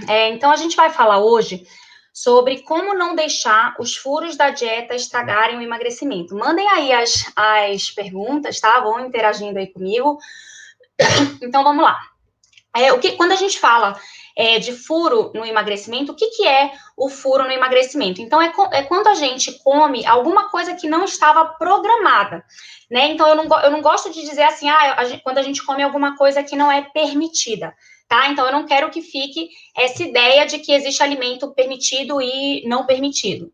Então, a gente vai falar hoje sobre como não deixar os furos da dieta estragarem o emagrecimento. Mandem aí as perguntas, tá? Vão interagindo aí comigo. Então, vamos lá. Quando a gente fala de furo no emagrecimento, o que é o furo no emagrecimento? Então, é quando a gente come alguma coisa que não estava programada, né? Então, eu não gosto de dizer assim, quando a gente come alguma coisa que não é permitida, tá? Então, eu não quero que fique essa ideia de que existe alimento permitido e não permitido.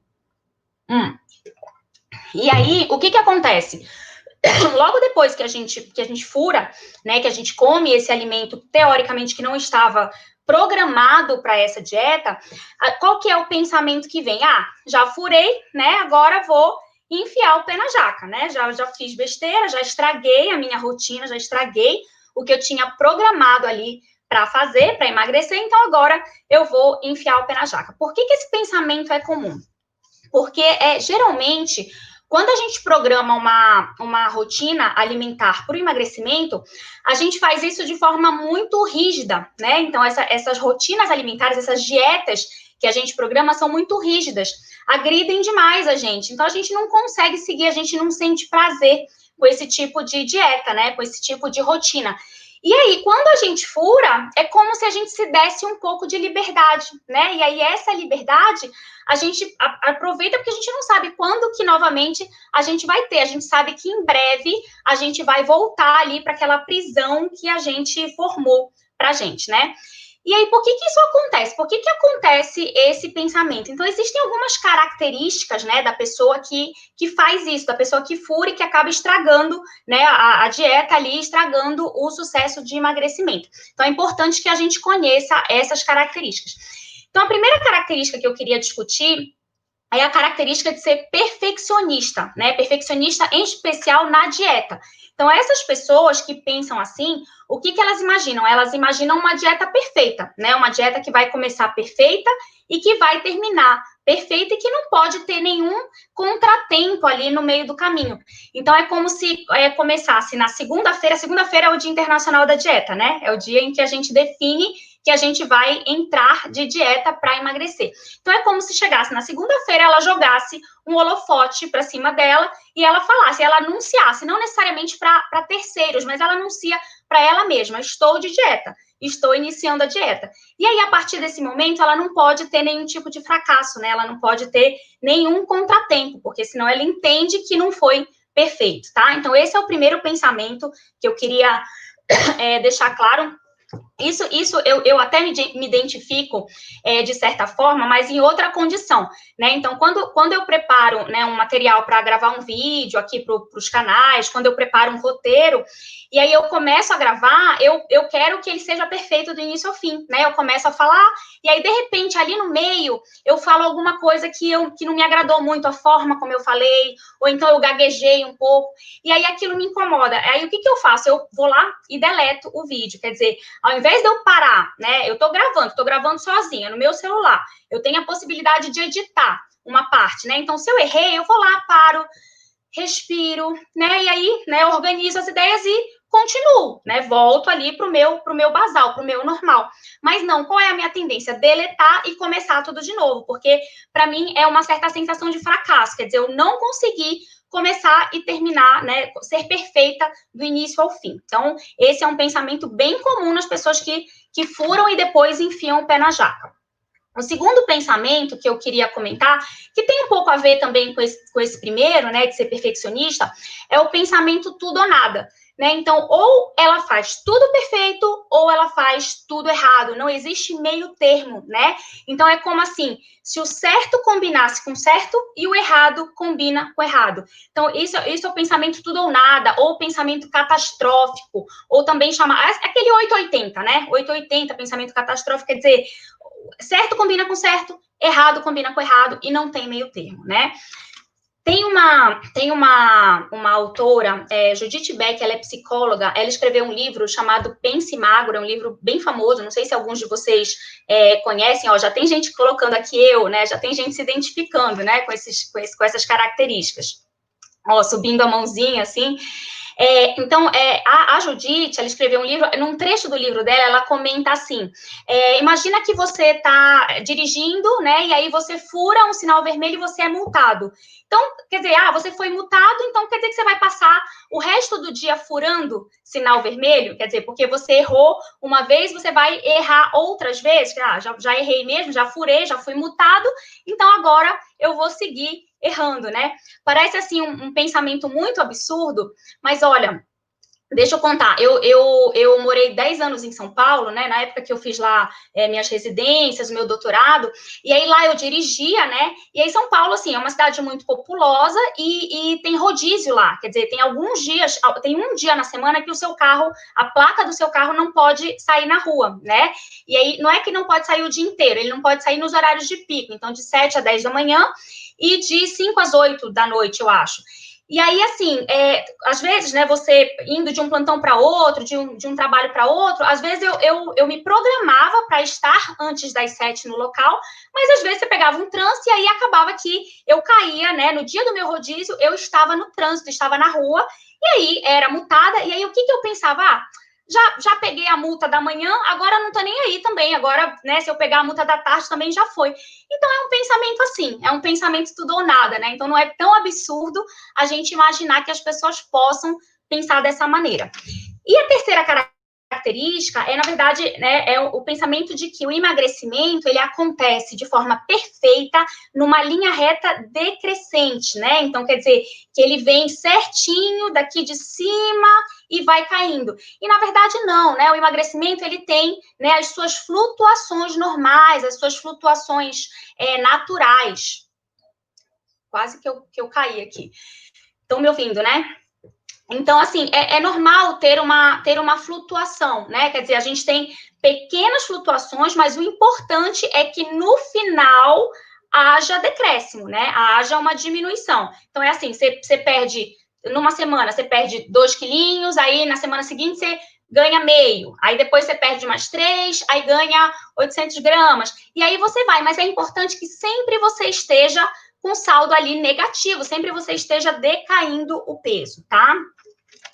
E aí, o que acontece? Logo depois que a gente fura, né, que a gente come esse alimento teoricamente que não estava programado para essa dieta, qual que é o pensamento que vem? Já furei, né? Agora vou enfiar o pé na jaca, né? Já fiz besteira, já estraguei a minha rotina, já estraguei o que eu tinha programado ali para fazer, para emagrecer, então agora eu vou enfiar o pé na jaca. Por que esse pensamento é comum? Porque geralmente quando a gente programa uma rotina alimentar para o emagrecimento, a gente faz isso de forma muito rígida, né? Então, essas rotinas alimentares, essas dietas que a gente programa são muito rígidas, agridem demais a gente. Então, a gente não consegue seguir, a gente não sente prazer com esse tipo de dieta, né? Com esse tipo de rotina. E aí, quando a gente fura, é como se a gente se desse um pouco de liberdade, né? E aí, essa liberdade a gente aproveita porque a gente não sabe quando que novamente a gente vai ter. A gente sabe que em breve a gente vai voltar ali para aquela prisão que a gente formou para a gente, né? E aí, por que isso acontece? Por que acontece esse pensamento? Então, existem algumas características, né, da pessoa que faz isso, da pessoa que fura e que acaba estragando, né, a dieta ali, estragando o sucesso de emagrecimento. Então, é importante que a gente conheça essas características. Então, a primeira característica que eu queria discutir é a característica de ser perfeccionista, né? Perfeccionista em especial na dieta. Então, essas pessoas que pensam assim, o que elas imaginam? Elas imaginam uma dieta perfeita, né? Uma dieta que vai começar perfeita e que vai terminar perfeita e que não pode ter nenhum contratempo ali no meio do caminho. Então, é como se começasse na segunda-feira. Segunda-feira é o Dia Internacional da Dieta, né? É o dia em que a gente define que a gente vai entrar de dieta para emagrecer. Então, é como se chegasse na segunda-feira, ela jogasse um holofote para cima dela e ela falasse, ela anunciasse, não necessariamente para terceiros, mas ela anuncia para ela mesma: estou de dieta, estou iniciando a dieta. E aí, a partir desse momento, ela não pode ter nenhum tipo de fracasso, né? Ela não pode ter nenhum contratempo, porque senão ela entende que não foi perfeito, tá? Então, esse é o primeiro pensamento que eu queria deixar claro. Isso eu até me identifico de certa forma, mas em outra condição, né? Então, quando eu preparo, né, um material para gravar um vídeo aqui para os canais, quando eu preparo um roteiro, e aí eu começo a gravar, eu quero que ele seja perfeito do início ao fim, né? Eu começo a falar, e aí, de repente, ali no meio, eu falo alguma coisa que não me agradou muito a forma como eu falei, ou então eu gaguejei um pouco, e aí aquilo me incomoda. Aí o que eu faço? Eu vou lá e deleto o vídeo, quer dizer, ao invés de eu parar, né? Eu tô gravando sozinha no meu celular. Eu tenho a possibilidade de editar uma parte, né? Então, se eu errei, eu vou lá, paro, respiro, né? E aí, né, organizo as ideias e continuo, né? Volto ali pro meu basal, pro meu normal. Mas não, qual é a minha tendência? Deletar e começar tudo de novo, porque para mim é uma certa sensação de fracasso, quer dizer, eu não consegui começar e terminar, né, ser perfeita do início ao fim. Então, esse é um pensamento bem comum nas pessoas que furam e depois enfiam o pé na jaca. O segundo pensamento que eu queria comentar, que tem um pouco a ver também com esse primeiro, né, de ser perfeccionista, é o pensamento tudo ou nada, né? Então, ou ela faz tudo perfeito, ou ela faz tudo errado. Não existe meio termo, né? Então, é como assim, se o certo combinasse com o certo e o errado combina com o errado. Então, isso é o pensamento tudo ou nada, ou o pensamento catastrófico, ou também chama aquele 880, né? 880, pensamento catastrófico, quer dizer, certo combina com certo, errado combina com errado, e não tem meio termo, né? Tem uma autora, Judith Beck, ela é psicóloga, ela escreveu um livro chamado Pense Magro, é um livro bem famoso, não sei se alguns de vocês conhecem, ó, já tem gente colocando aqui né, já tem gente se identificando, né, com essas características. Ó, subindo a mãozinha, assim. Então, a Judite, ela escreveu um livro, num trecho do livro dela, ela comenta assim, imagina que você está dirigindo, né, e aí você fura um sinal vermelho e você é multado. Então, quer dizer, você foi multado, então quer dizer que você vai passar o resto do dia furando sinal vermelho? Quer dizer, porque você errou uma vez, você vai errar outras vezes? Já errei mesmo, já furei, já fui multado, então agora eu vou seguir errando, né? Parece, assim, um pensamento muito absurdo, mas olha, deixa eu contar, eu morei 10 anos em São Paulo, né, na época que eu fiz lá minhas residências, meu doutorado, e aí lá eu dirigia, né, e aí São Paulo, assim, é uma cidade muito populosa e tem rodízio lá, quer dizer, tem alguns dias, tem um dia na semana que o seu carro, a placa do seu carro não pode sair na rua, né, e aí não é que não pode sair o dia inteiro, ele não pode sair nos horários de pico, então de 7 a 10 da manhã e de 5 às 8 da noite, eu acho. E aí, assim, às vezes, né, você indo de um plantão para outro, de um trabalho para outro, às vezes eu me programava para estar antes das 7 no local, mas às vezes você pegava um trânsito e aí acabava que eu caía, né, no dia do meu rodízio, eu estava no trânsito, estava na rua, e aí era multada, e aí o que eu pensava? Já peguei a multa da manhã, agora não tô nem aí também, agora, né, se eu pegar a multa da tarde também já foi. Então, é um pensamento assim, é um pensamento tudo ou nada, né? Então, não é tão absurdo a gente imaginar que as pessoas possam pensar dessa maneira. E a terceira característica na verdade, né, é o pensamento de que o emagrecimento, ele acontece de forma perfeita numa linha reta decrescente, né? Então, quer dizer, que ele vem certinho daqui de cima e vai caindo. E, na verdade, não, né? O emagrecimento, ele tem, né, as suas flutuações normais, as suas flutuações naturais. Quase que eu caí aqui. Estão me ouvindo, né? Então, assim, é normal ter uma flutuação, né? Quer dizer, a gente tem pequenas flutuações, mas o importante é que no final haja decréscimo, né? Haja uma diminuição. Então, é assim, você perde, numa semana, você perde 2 quilinhos, aí na semana seguinte você ganha meio, aí depois você perde mais 3, aí ganha 800 gramas, e aí você vai, mas é importante que sempre você esteja com saldo ali negativo, sempre você esteja decaindo o peso, tá?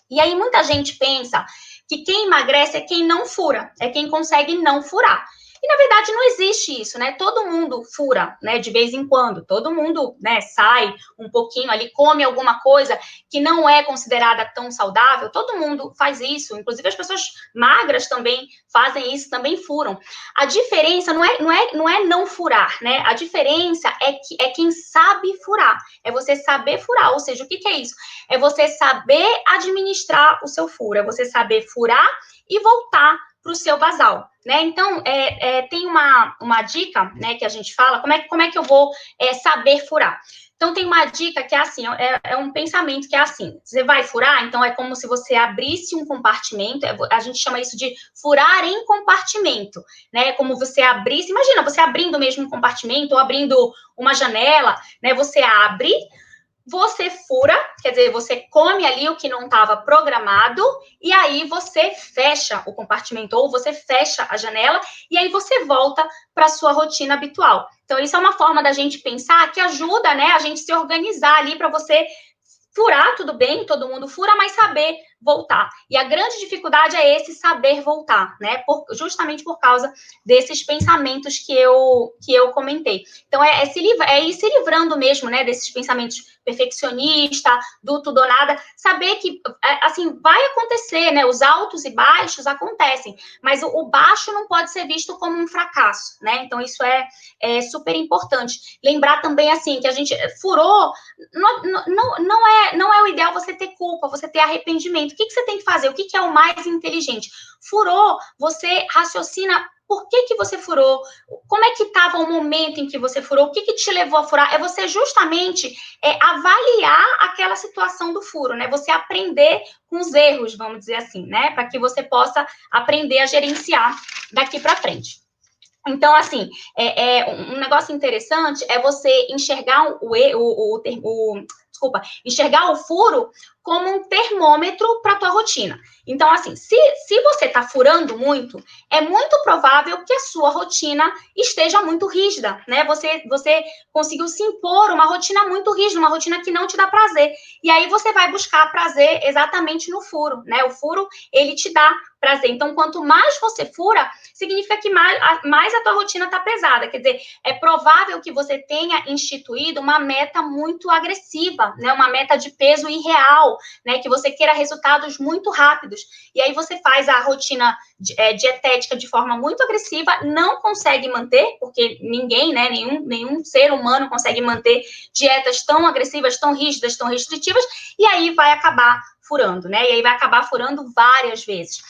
E aí muita gente pensa que quem emagrece é quem não fura, é quem consegue não furar. E, na verdade, não existe isso, né? Todo mundo fura, né? De vez em quando. Todo mundo, né, sai um pouquinho ali, come alguma coisa que não é considerada tão saudável. Todo mundo faz isso. Inclusive, as pessoas magras também fazem isso, também furam. A diferença não é não furar, né? A diferença é quem sabe furar. É você saber furar. Ou seja, o que é isso? É você saber administrar o seu furo. É você saber furar e voltar para o seu basal, né? Então, tem uma dica, né, que a gente fala, como é que eu vou saber furar? Então, tem uma dica que é assim, é um pensamento que é assim, você vai furar, então é como se você abrisse um compartimento, a gente chama isso de furar em compartimento, né? Como você abrisse, imagina, você abrindo mesmo um compartimento ou abrindo uma janela, né? Você abre, você fura, quer dizer, você come ali o que não estava programado, e aí você fecha o compartimento, ou você fecha a janela, e aí você volta para a sua rotina habitual. Então, isso é uma forma da gente pensar que ajuda, né, a gente se organizar ali para você furar, tudo bem, todo mundo fura, mas saber voltar. E a grande dificuldade é esse saber voltar, né? Justamente por causa desses pensamentos que eu comentei. Então, é ir se livrando mesmo, né, desses pensamentos perfeccionista, do tudo ou nada, saber que, assim, vai acontecer, né? Os altos e baixos acontecem, mas o baixo não pode ser visto como um fracasso, né? Então, isso é super importante. Lembrar também, assim, que a gente furou, não é o ideal você ter culpa, você ter arrependimento. O que você tem que fazer? O que é o mais inteligente? Furou, você raciocina por que você furou, como é que estava o momento em que você furou, o que te levou a furar, é você justamente avaliar aquela situação do furo, né? Você aprender com os erros, vamos dizer assim, né? Para que você possa aprender a gerenciar daqui para frente. Então, assim, um negócio interessante é você enxergar desculpa, enxergar o furo como um termômetro para a tua rotina. Então, assim, se você está furando muito, é muito provável que a sua rotina esteja muito rígida, né? Você conseguiu se impor uma rotina muito rígida, uma rotina que não te dá prazer. E aí você vai buscar prazer exatamente no furo, né? O furo, ele te dá prazer. Então, quanto mais você fura, significa que mais a tua rotina está pesada. Quer dizer, é provável que você tenha instituído uma meta muito agressiva, né? Uma meta de peso irreal, né? Que você queira resultados muito rápidos. E aí você faz a rotina dietética de forma muito agressiva, não consegue manter, porque ninguém, né? Nenhum ser humano consegue manter dietas tão agressivas, tão rígidas, tão restritivas, e aí vai acabar furando, né? E aí vai acabar furando várias vezes.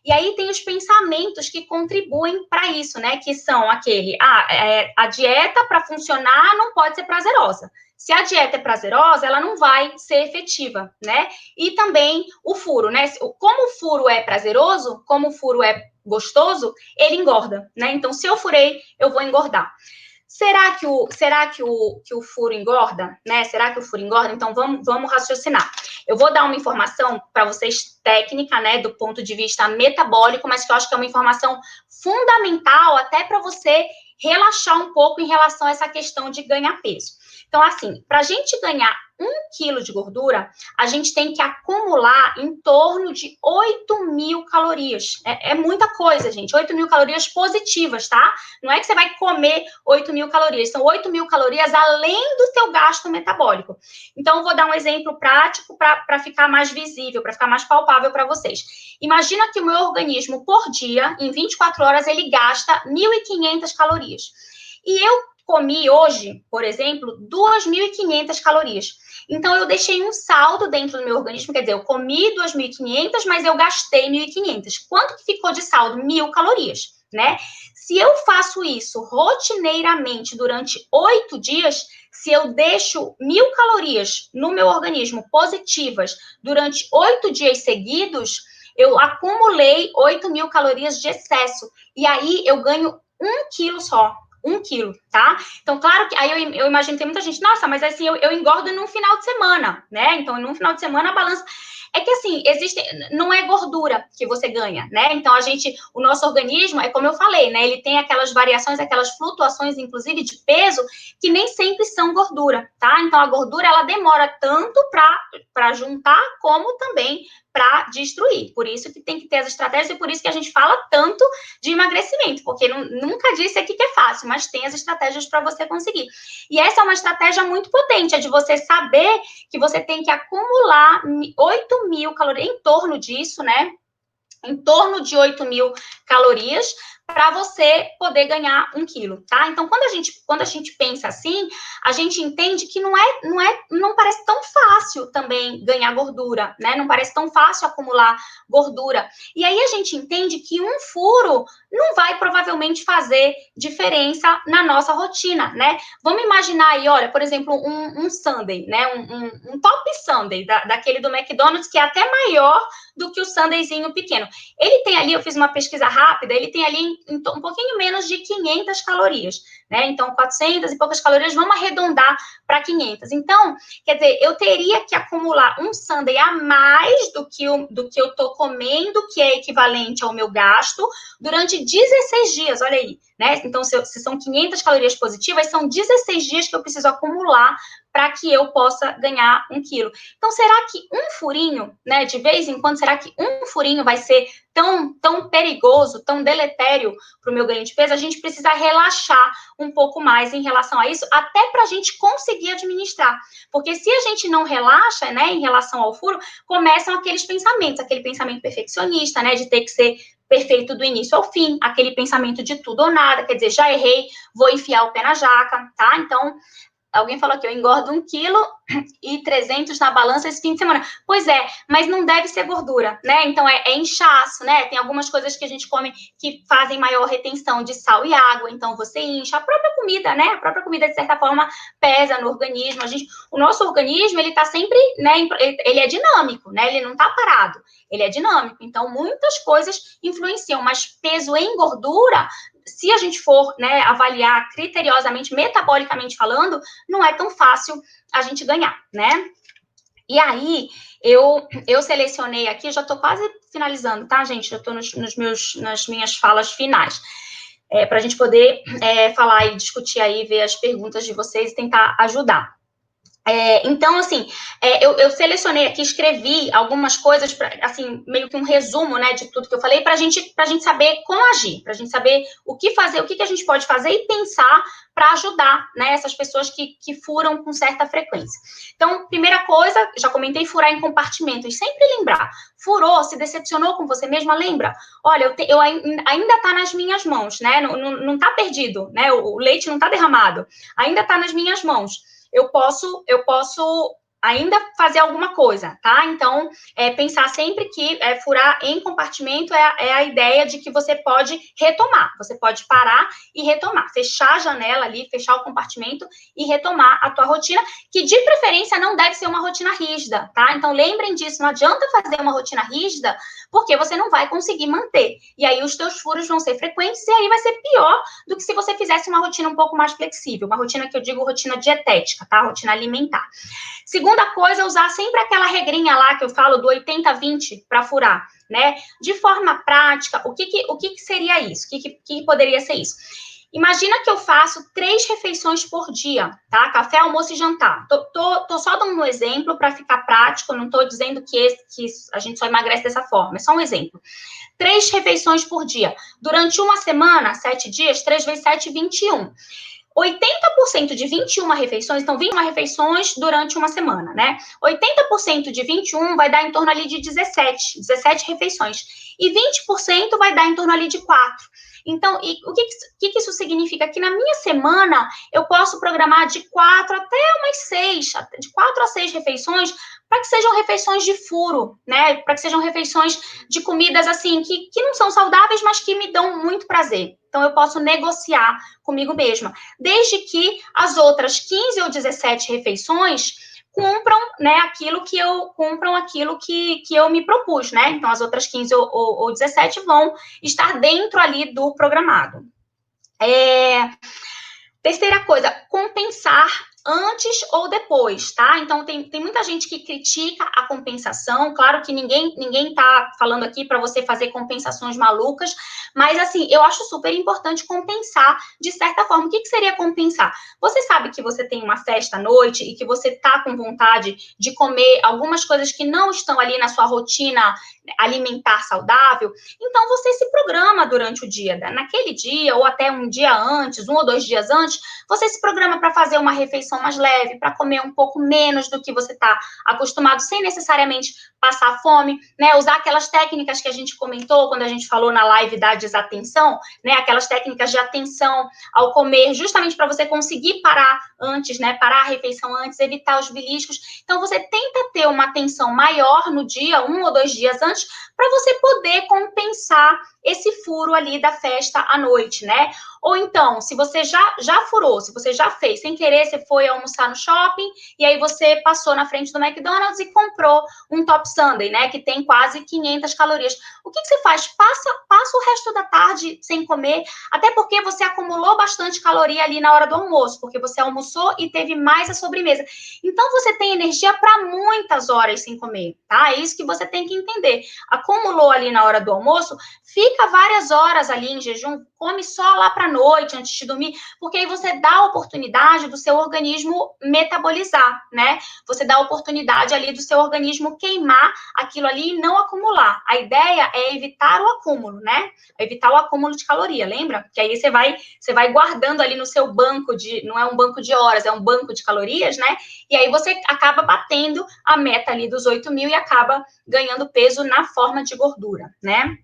E aí tem os pensamentos que contribuem para isso, né? Que são aquele, a dieta para funcionar não pode ser prazerosa. Se a dieta é prazerosa, ela não vai ser efetiva, né? E também o furo, né? Como o furo é prazeroso, como o furo é gostoso, ele engorda, né? Então, se eu furei, eu vou engordar. Será que o furo engorda, né? Será que o furo engorda? Então, vamos raciocinar. Eu vou dar uma informação para vocês técnica, né, do ponto de vista metabólico, mas que eu acho que é uma informação fundamental até para você relaxar um pouco em relação a essa questão de ganhar peso. Então, assim, para a gente ganhar 1 quilo de gordura, a gente tem que acumular em torno de 8.000 calorias. É muita coisa, gente. 8.000 calorias positivas, tá? Não é que você vai comer 8.000 calorias. São 8.000 calorias além do seu gasto metabólico. Então, eu vou dar um exemplo prático para ficar mais visível, para ficar mais palpável para vocês. Imagina que o meu organismo, por dia, em 24 horas, ele gasta 1.500 calorias. E eu comi hoje, por exemplo, 2.500 calorias. Então, eu deixei um saldo dentro do meu organismo, quer dizer, eu comi 2.500, mas eu gastei 1.500. Quanto que ficou de saldo? 1.000 calorias, né? Se eu faço isso rotineiramente durante 8 dias, se eu deixo 1.000 calorias no meu organismo positivas durante 8 dias seguidos, eu acumulei 8.000 calorias de excesso. E aí, eu ganho 1 quilo só. 1 quilo, tá? Então, claro que aí eu imagino que tem muita gente, nossa, mas assim, eu engordo num final de semana, né? Então, num final de semana, a balança... É que assim, não é gordura que você ganha, né? Então, o nosso organismo, é como eu falei, né? Ele tem aquelas variações, aquelas flutuações, inclusive, de peso, que nem sempre são gordura, tá? Então, a gordura, ela demora tanto para juntar, como também para destruir. Por isso que tem que ter as estratégias e por isso que a gente fala tanto de emagrecimento, porque nunca disse aqui que é fácil, mas tem as estratégias para você conseguir. E essa é uma estratégia muito potente, é de você saber que você tem que acumular 8.000 calorias, em torno disso, né? Em torno de 8.000 calorias para você poder ganhar 1 quilo, tá? Então, quando a gente pensa assim, a gente entende que não parece tão fácil também ganhar gordura, né? Não parece tão fácil acumular gordura. E aí a gente entende que um furo não vai provavelmente fazer diferença na nossa rotina, né? Vamos imaginar aí, olha, por exemplo, um sundae, né? Um top sundae daquele do McDonald's, que é até maior do que o sundaezinho pequeno. Ele tem ali, eu fiz uma pesquisa rápida, ele tem ali um pouquinho menos de 500 calorias, né? Então, 400 e poucas calorias, vamos arredondar para 500. Então, quer dizer, eu teria que acumular um sundae a mais do que eu estou comendo, que é equivalente ao meu gasto, durante 16 dias, olha aí, né? Então, se são 500 calorias positivas, são 16 dias que eu preciso acumular para que eu possa ganhar 1 quilo. Então, será que um furinho, né, de vez em quando, será que um furinho vai ser tão perigoso, tão deletério para o meu ganho de peso? A gente precisa relaxar um pouco mais em relação a isso, até para a gente conseguir administrar. Porque se a gente não relaxa, né, em relação ao furo, começam aqueles pensamentos, aquele pensamento perfeccionista, né, de ter que ser perfeito do início ao fim, aquele pensamento de tudo ou nada, quer dizer, já errei, vou enfiar o pé na jaca, tá? Então, alguém falou que eu engordo 1 quilo e 300 na balança esse fim de semana. Pois é, mas não deve ser gordura, né? Então, é inchaço, né? Tem algumas coisas que a gente come que fazem maior retenção de sal e água, então você incha. A própria comida, né? A própria comida, de certa forma, pesa no organismo. O nosso organismo, ele tá sempre, né? Ele é dinâmico, né? Ele não tá parado. Ele é dinâmico. Então, muitas coisas influenciam, mas peso em gordura se a gente for, né, avaliar criteriosamente, metabolicamente falando, não é tão fácil a gente ganhar, né? E aí, eu selecionei aqui, já estou quase finalizando, tá, gente? Eu estou nas minhas falas finais. Para a gente poder falar e discutir aí, ver as perguntas de vocês e tentar ajudar. Então, assim, eu selecionei aqui, escrevi algumas coisas, assim, meio que um resumo, né, de tudo que eu falei, para a gente saber como agir, para a gente saber o que fazer, o que a gente pode fazer e pensar para ajudar, né, essas pessoas que furam com certa frequência. Então, primeira coisa, já comentei, furar em compartimentos. Sempre lembrar, furou, se decepcionou com você mesma, lembra? Olha, eu ainda está nas minhas mãos, né, não está perdido, né, o leite não está derramado, ainda está nas minhas mãos. Eu posso ainda fazer alguma coisa, tá? Então, pensar sempre que furar em compartimento é a ideia de que você pode retomar, você pode parar e retomar, fechar a janela ali, fechar o compartimento e retomar a tua rotina, que de preferência não deve ser uma rotina rígida, tá? Então, lembrem disso, não adianta fazer uma rotina rígida, porque você não vai conseguir manter, e aí os teus furos vão ser frequentes, e aí vai ser pior do que se você fizesse uma rotina um pouco mais flexível, uma rotina que eu digo rotina dietética, tá? Rotina alimentar. Segunda coisa, usar sempre aquela regrinha lá que eu falo do 80-20 para furar, né? De forma prática, o que seria isso? O que poderia ser isso? Imagina que eu faço 3 refeições por dia, tá? Café, almoço e jantar. Tô só dando um exemplo para ficar prático, não tô dizendo que a gente só emagrece dessa forma, é só um exemplo. 3 refeições por dia. Durante uma semana, 7 dias, 3 vezes 7, 21. 80% de 21 refeições, então 21 refeições durante uma semana, né? 80% de 21 vai dar em torno ali de 17 refeições. E 20% vai dar em torno ali de 4. Então, o que isso significa? Que na minha semana eu posso programar de 4 até umas 6, de 4 a 6 refeições, para que sejam refeições de furo, né? Para que sejam refeições de comidas assim, que não são saudáveis, mas que me dão muito prazer. Então, eu posso negociar comigo mesma, desde que as outras 15 ou 17 refeições cumpram, né, aquilo que eu me propus, né? Então, as outras 15 ou 17 vão estar dentro ali do programado. Terceira coisa, compensar antes ou depois, tá? Então, tem muita gente que critica a compensação. Claro que ninguém tá falando aqui para você fazer compensações malucas, mas, assim, eu acho super importante compensar de certa forma. O que seria compensar? Você sabe que você tem uma festa à noite e que você tá com vontade de comer algumas coisas que não estão ali na sua rotina alimentar saudável, então você se programa durante o dia, naquele dia, ou até um dia antes, 1 ou 2 dias antes, você se programa para fazer uma refeição mais leve, para comer um pouco menos do que você está acostumado, sem necessariamente passar fome, né? Usar aquelas técnicas que a gente comentou quando a gente falou na live da desatenção, né? Aquelas técnicas de atenção ao comer, justamente para você conseguir parar antes, né? Parar a refeição antes, evitar os beliscos. Então, você tenta ter uma atenção maior no dia, 1 ou 2 dias antes, para você poder compensar esse furo ali da festa à noite, né? Ou então, se você já furou, se você já fez, sem querer, você foi almoçar no shopping, e aí você passou na frente do McDonald's e comprou um Top Sundae, né, que tem quase 500 calorias. O que você faz? Passa o resto da tarde sem comer, até porque você acumulou bastante caloria ali na hora do almoço, porque você almoçou e teve mais a sobremesa. Então, você tem energia para muitas horas sem comer, tá? É isso que você tem que entender. Acumulou ali na hora do almoço, fica várias horas ali em jejum, come só lá para noite, antes de dormir, porque aí você dá a oportunidade do seu organismo metabolizar, né? Você dá a oportunidade ali do seu organismo queimar aquilo ali e não acumular. A ideia é evitar o acúmulo, né? Evitar o acúmulo de caloria, lembra? Que aí você vai guardando ali no seu banco não é um banco de horas, é um banco de calorias, né? E aí você acaba batendo a meta ali dos 8.000 e acaba ganhando peso na forma de gordura, né?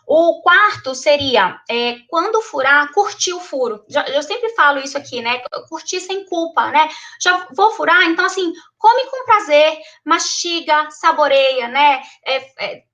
O quarto seria, quando furar, curtir o furo. Eu sempre falo isso aqui, né? Curtir sem culpa, né? Já vou furar, então, assim, come com prazer, mastiga, saboreia, né?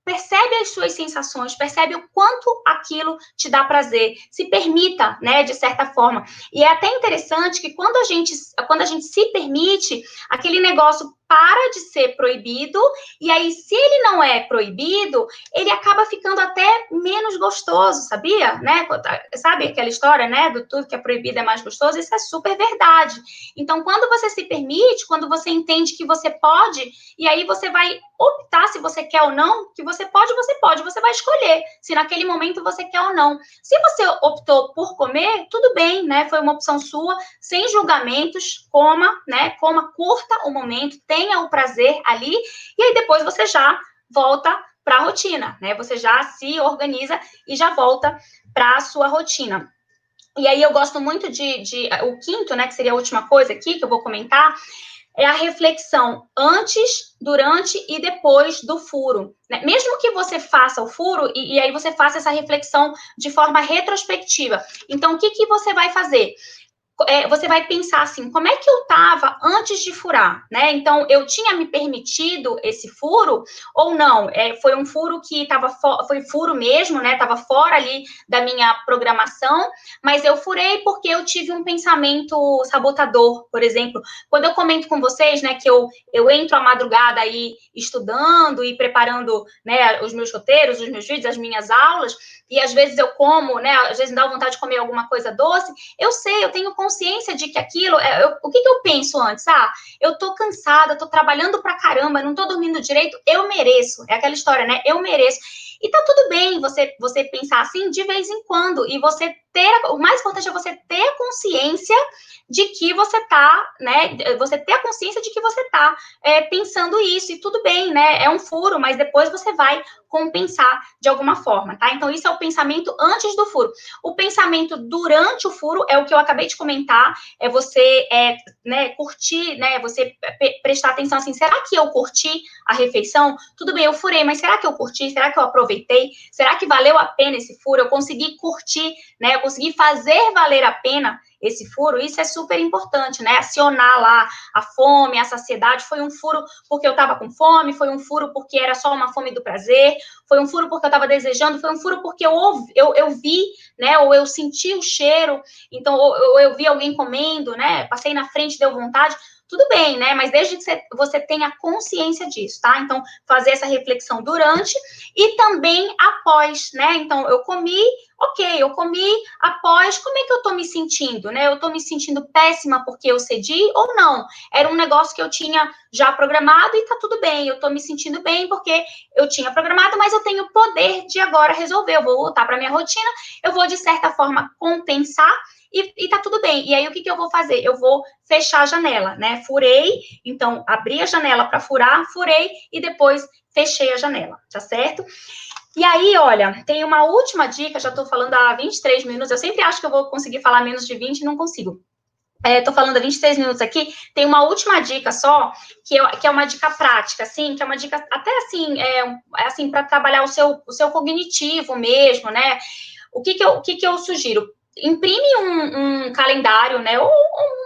Percebe as suas sensações, percebe o quanto aquilo te dá prazer, se permita, né, de certa forma. E é até interessante que quando a gente se permite, aquele negócio para de ser proibido, e aí, se ele não é proibido, ele acaba ficando até menos gostoso, sabia? Né? Sabe aquela história, né, do tudo que é proibido é mais gostoso? Isso é super verdade. Então, quando você se permite, quando você entende que você pode, e aí você vai optar se você quer ou não, que você pode, você vai escolher se naquele momento você quer ou não. Se você optou por comer, tudo bem, né? Foi uma opção sua, sem julgamentos, coma, né? Coma, curta o momento, tenha o prazer ali, e aí depois você já volta para a rotina, né? Você já se organiza e já volta para a sua rotina. E aí eu gosto muito o quinto, né, que seria a última coisa aqui que eu vou comentar, é a reflexão antes, durante e depois do furo. Né? Mesmo que você faça o furo, e aí você faça essa reflexão de forma retrospectiva. Então, o que você vai fazer? Você vai pensar assim, como é que eu estava antes de furar, né? Então, eu tinha me permitido esse furo ou não? Foi um furo que foi furo mesmo, né? Estava fora ali da minha programação, mas eu furei porque eu tive um pensamento sabotador, por exemplo. Quando eu comento com vocês, né, que eu entro à madrugada aí estudando e preparando, né, os meus roteiros, os meus vídeos, as minhas aulas, e às vezes eu como, né, às vezes me dá vontade de comer alguma coisa doce, eu sei, eu tenho consciência de que aquilo, o que eu penso antes? Eu tô cansada, tô trabalhando pra caramba, não tô dormindo direito, eu mereço. É aquela história, né? Eu mereço. E tá tudo bem você pensar assim de vez em quando, e você o mais importante é você ter a consciência de que você tá, né? Você ter a consciência de que você tá pensando isso, e tudo bem, né? É um furo, mas depois você vai compensar de alguma forma, tá? Então, isso é o pensamento antes do furo. O pensamento durante o furo é o que eu acabei de comentar, é você né, curtir, né? Você prestar atenção assim, será que eu curti a refeição? Tudo bem, eu furei, mas será que eu curti? Será que eu aproveitei? Será que valeu a pena esse furo? Eu consegui curtir, né? Eu consegui fazer valer a pena esse furo? Isso é super importante, né? Acionar lá a fome, a saciedade. Foi um furo porque eu estava com fome, foi um furo porque era só uma fome do prazer, foi um furo porque eu estava desejando, foi um furo porque eu vi, né? Ou eu senti o cheiro, então, ou eu vi alguém comendo, né? Passei na frente, deu vontade. Tudo bem, né? Mas desde que você tenha consciência disso, tá? Então, fazer essa reflexão durante e também após, né? Então, eu comi, ok, eu comi após, como é que eu tô me sentindo, né? Eu tô me sentindo péssima porque eu cedi ou não? Era um negócio que eu tinha já programado e tá tudo bem, eu tô me sentindo bem porque eu tinha programado, mas eu tenho o poder de agora resolver, eu vou voltar para minha rotina, eu vou, de certa forma, compensar e tá tudo bem. E aí, o que eu vou fazer? Eu vou fechar a janela, né? Furei, então, abri a janela para furar, furei e depois fechei a janela, tá certo? E aí, olha, tem uma última dica, já tô falando há 23 minutos, eu sempre acho que eu vou conseguir falar menos de 20 e não consigo. Tô falando há 23 minutos aqui, tem uma última dica só, que é uma dica prática, assim, que é uma dica até assim, para trabalhar o seu cognitivo mesmo, né? O que eu sugiro? Imprime um calendário, né? Ou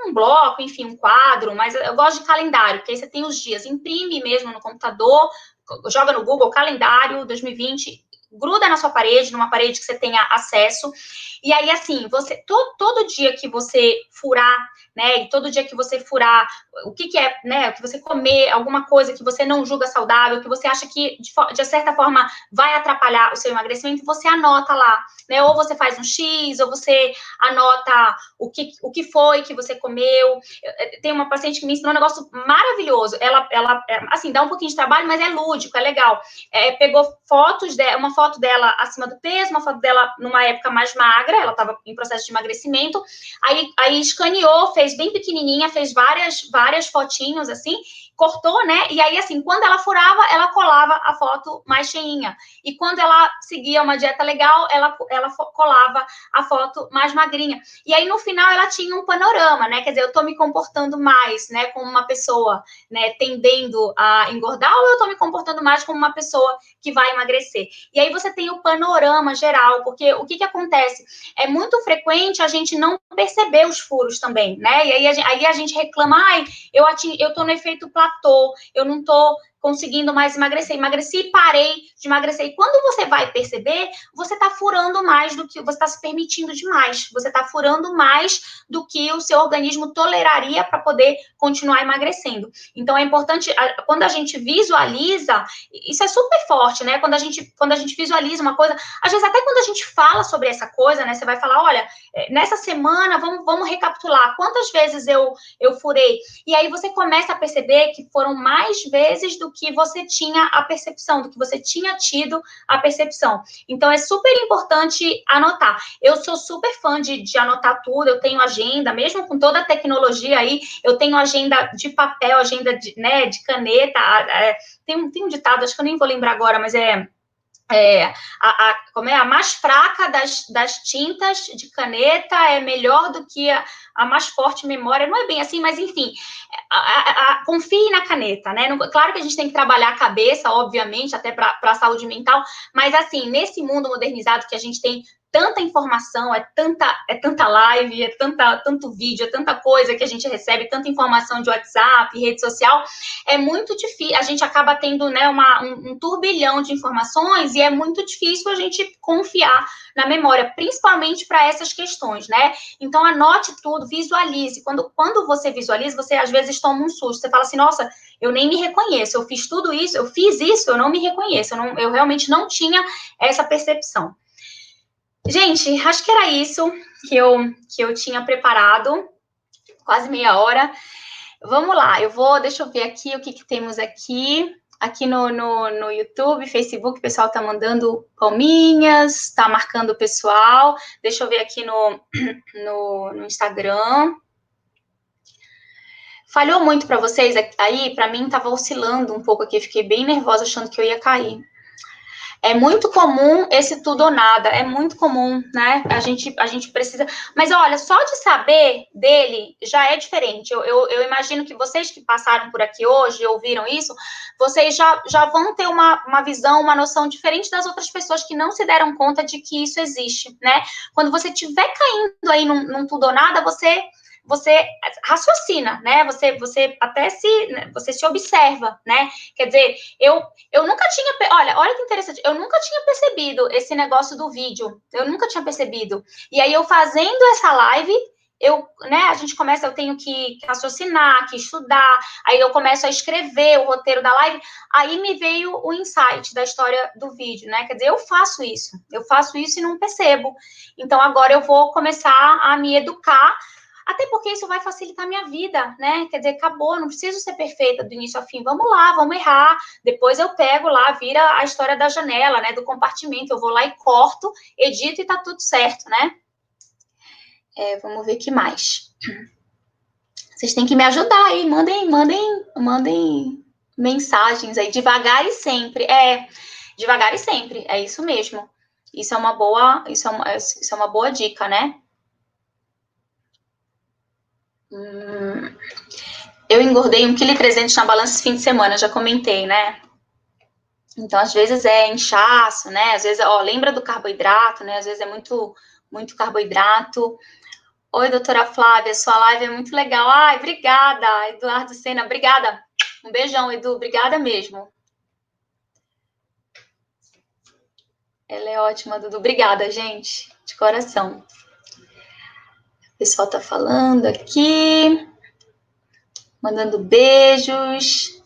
um bloco, enfim, um quadro, mas eu gosto de calendário, porque aí você tem os dias. Imprime mesmo no computador, joga no Google calendário 2020, gruda na sua parede, numa parede que você tenha acesso. E aí, assim, você todo dia que você furar, né? E todo dia que você furar, o que é, né? Que você comer alguma coisa que você não julga saudável, que você acha que de certa forma vai atrapalhar o seu emagrecimento, você anota lá, né? Ou você faz um X, ou você anota o que foi que você comeu. Tem uma paciente que me ensinou um negócio maravilhoso. Ela assim, dá um pouquinho de trabalho, mas é lúdico, é legal. Pegou uma foto dela acima do peso, uma foto dela numa época mais magra, ela estava em processo de emagrecimento, aí escaneou, fez bem pequenininha, fez várias fotinhos, assim, cortou, né? E aí, assim, quando ela furava, ela colava a foto mais cheinha. E quando ela seguia uma dieta legal, ela colava a foto mais magrinha. E aí, no final, ela tinha um panorama, né? Quer dizer, eu tô me comportando mais, né, como uma pessoa, né, tendendo a engordar, ou eu tô me comportando mais como uma pessoa que vai emagrecer? E aí você tem o panorama geral, porque o que acontece? É muito frequente a gente não perceber os furos também, né? E aí a gente reclama, ai, eu tô no efeito platô, eu não tô conseguindo mais emagrecer. Emagreci e parei de emagrecer. E quando você vai perceber, você tá furando mais do que... Você tá se permitindo demais. Você tá furando mais do que o seu organismo toleraria para poder continuar emagrecendo. Então, é importante, quando a gente visualiza, isso é super forte, né? Quando a gente visualiza uma coisa, às vezes até quando a gente fala sobre essa coisa, né? Você vai falar, olha, nessa semana, vamos recapitular, quantas vezes eu furei? E aí você começa a perceber que foram mais vezes do que você tinha a percepção, do que você tinha tido a percepção. Então, é super importante anotar. Eu sou super fã de anotar tudo, eu tenho agenda, mesmo com toda a tecnologia aí, eu tenho agenda de papel, agenda de caneta, tem um ditado, acho que eu nem vou lembrar agora, mas como é a mais fraca das tintas de caneta é melhor do que a mais forte memória, não é bem assim, mas enfim, confie na caneta, né? Claro que a gente tem que trabalhar a cabeça, obviamente, até para a saúde mental, mas assim, nesse mundo modernizado que a gente tem tanta informação, é tanta live, tanto vídeo, é tanta coisa que a gente recebe, tanta informação de WhatsApp, rede social, é muito difícil, a gente acaba tendo, né, um turbilhão de informações e é muito difícil a gente confiar na memória, principalmente para essas questões, né? Então, anote tudo, visualize. Quando você visualiza, você às vezes toma um susto. Você fala assim, nossa, eu nem me reconheço, eu fiz tudo isso, eu fiz isso, eu não me reconheço, eu realmente não tinha essa percepção. Gente, acho que era isso que eu tinha preparado, quase meia hora. Vamos lá, deixa eu ver aqui o que temos aqui. Aqui no YouTube, Facebook, o pessoal tá mandando palminhas, tá marcando o pessoal. Deixa eu ver aqui no Instagram. Falhou muito para vocês aí? Para mim, tava oscilando um pouco aqui. Fiquei bem nervosa, achando que eu ia cair. É muito comum esse tudo ou nada, é muito comum, né? A gente precisa... Mas, olha, só de saber dele já é diferente. Eu imagino que vocês que passaram por aqui hoje e ouviram isso, vocês já vão ter uma visão, uma noção diferente das outras pessoas que não se deram conta de que isso existe, né? Quando você estiver caindo aí num tudo ou nada, você raciocina, né? Você até você se observa, né? Quer dizer, eu nunca tinha... Olha que interessante, eu nunca tinha percebido esse negócio do vídeo. Eu nunca tinha percebido. E aí, eu fazendo essa live, a gente começa, eu tenho que raciocinar, que estudar, aí eu começo a escrever o roteiro da live, aí me veio o insight da história do vídeo, né? Quer dizer, eu faço isso e não percebo. Então, agora eu vou começar a me educar, até porque isso vai facilitar a minha vida, né? Quer dizer, acabou, não preciso ser perfeita do início ao fim. Vamos lá, vamos errar. Depois eu pego lá, vira a história da janela, né? Do compartimento. Eu vou lá e corto, edito e tá tudo certo, né? Vamos ver o que mais. Vocês têm que me ajudar aí. Mandem mensagens aí. Devagar e sempre. Devagar e sempre. É isso mesmo. Isso é uma boa dica, né? Eu engordei 1,3 kg na balança esse fim de semana, já comentei, né? Então, às vezes é inchaço, né? Às vezes, lembra do carboidrato, né? Às vezes é muito carboidrato. Oi, doutora Flávia, sua live é muito legal. Ai, obrigada, Eduardo Sena, obrigada. Um beijão, Edu, obrigada mesmo. Ela é ótima, Dudu. Obrigada, gente, de coração. O pessoal tá falando aqui, mandando beijos.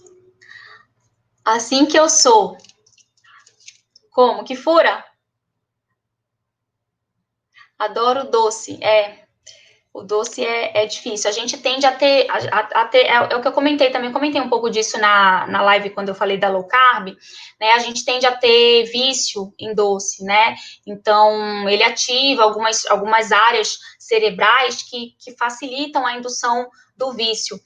Assim que eu sou. Como? Que fura? Adoro doce. O doce é difícil. A gente tende a ter é o que eu comentei também, comentei um pouco disso na live quando eu falei da low carb, né? A gente tende a ter vício em doce, né? Então, ele ativa algumas áreas cerebrais que facilitam a indução do vício.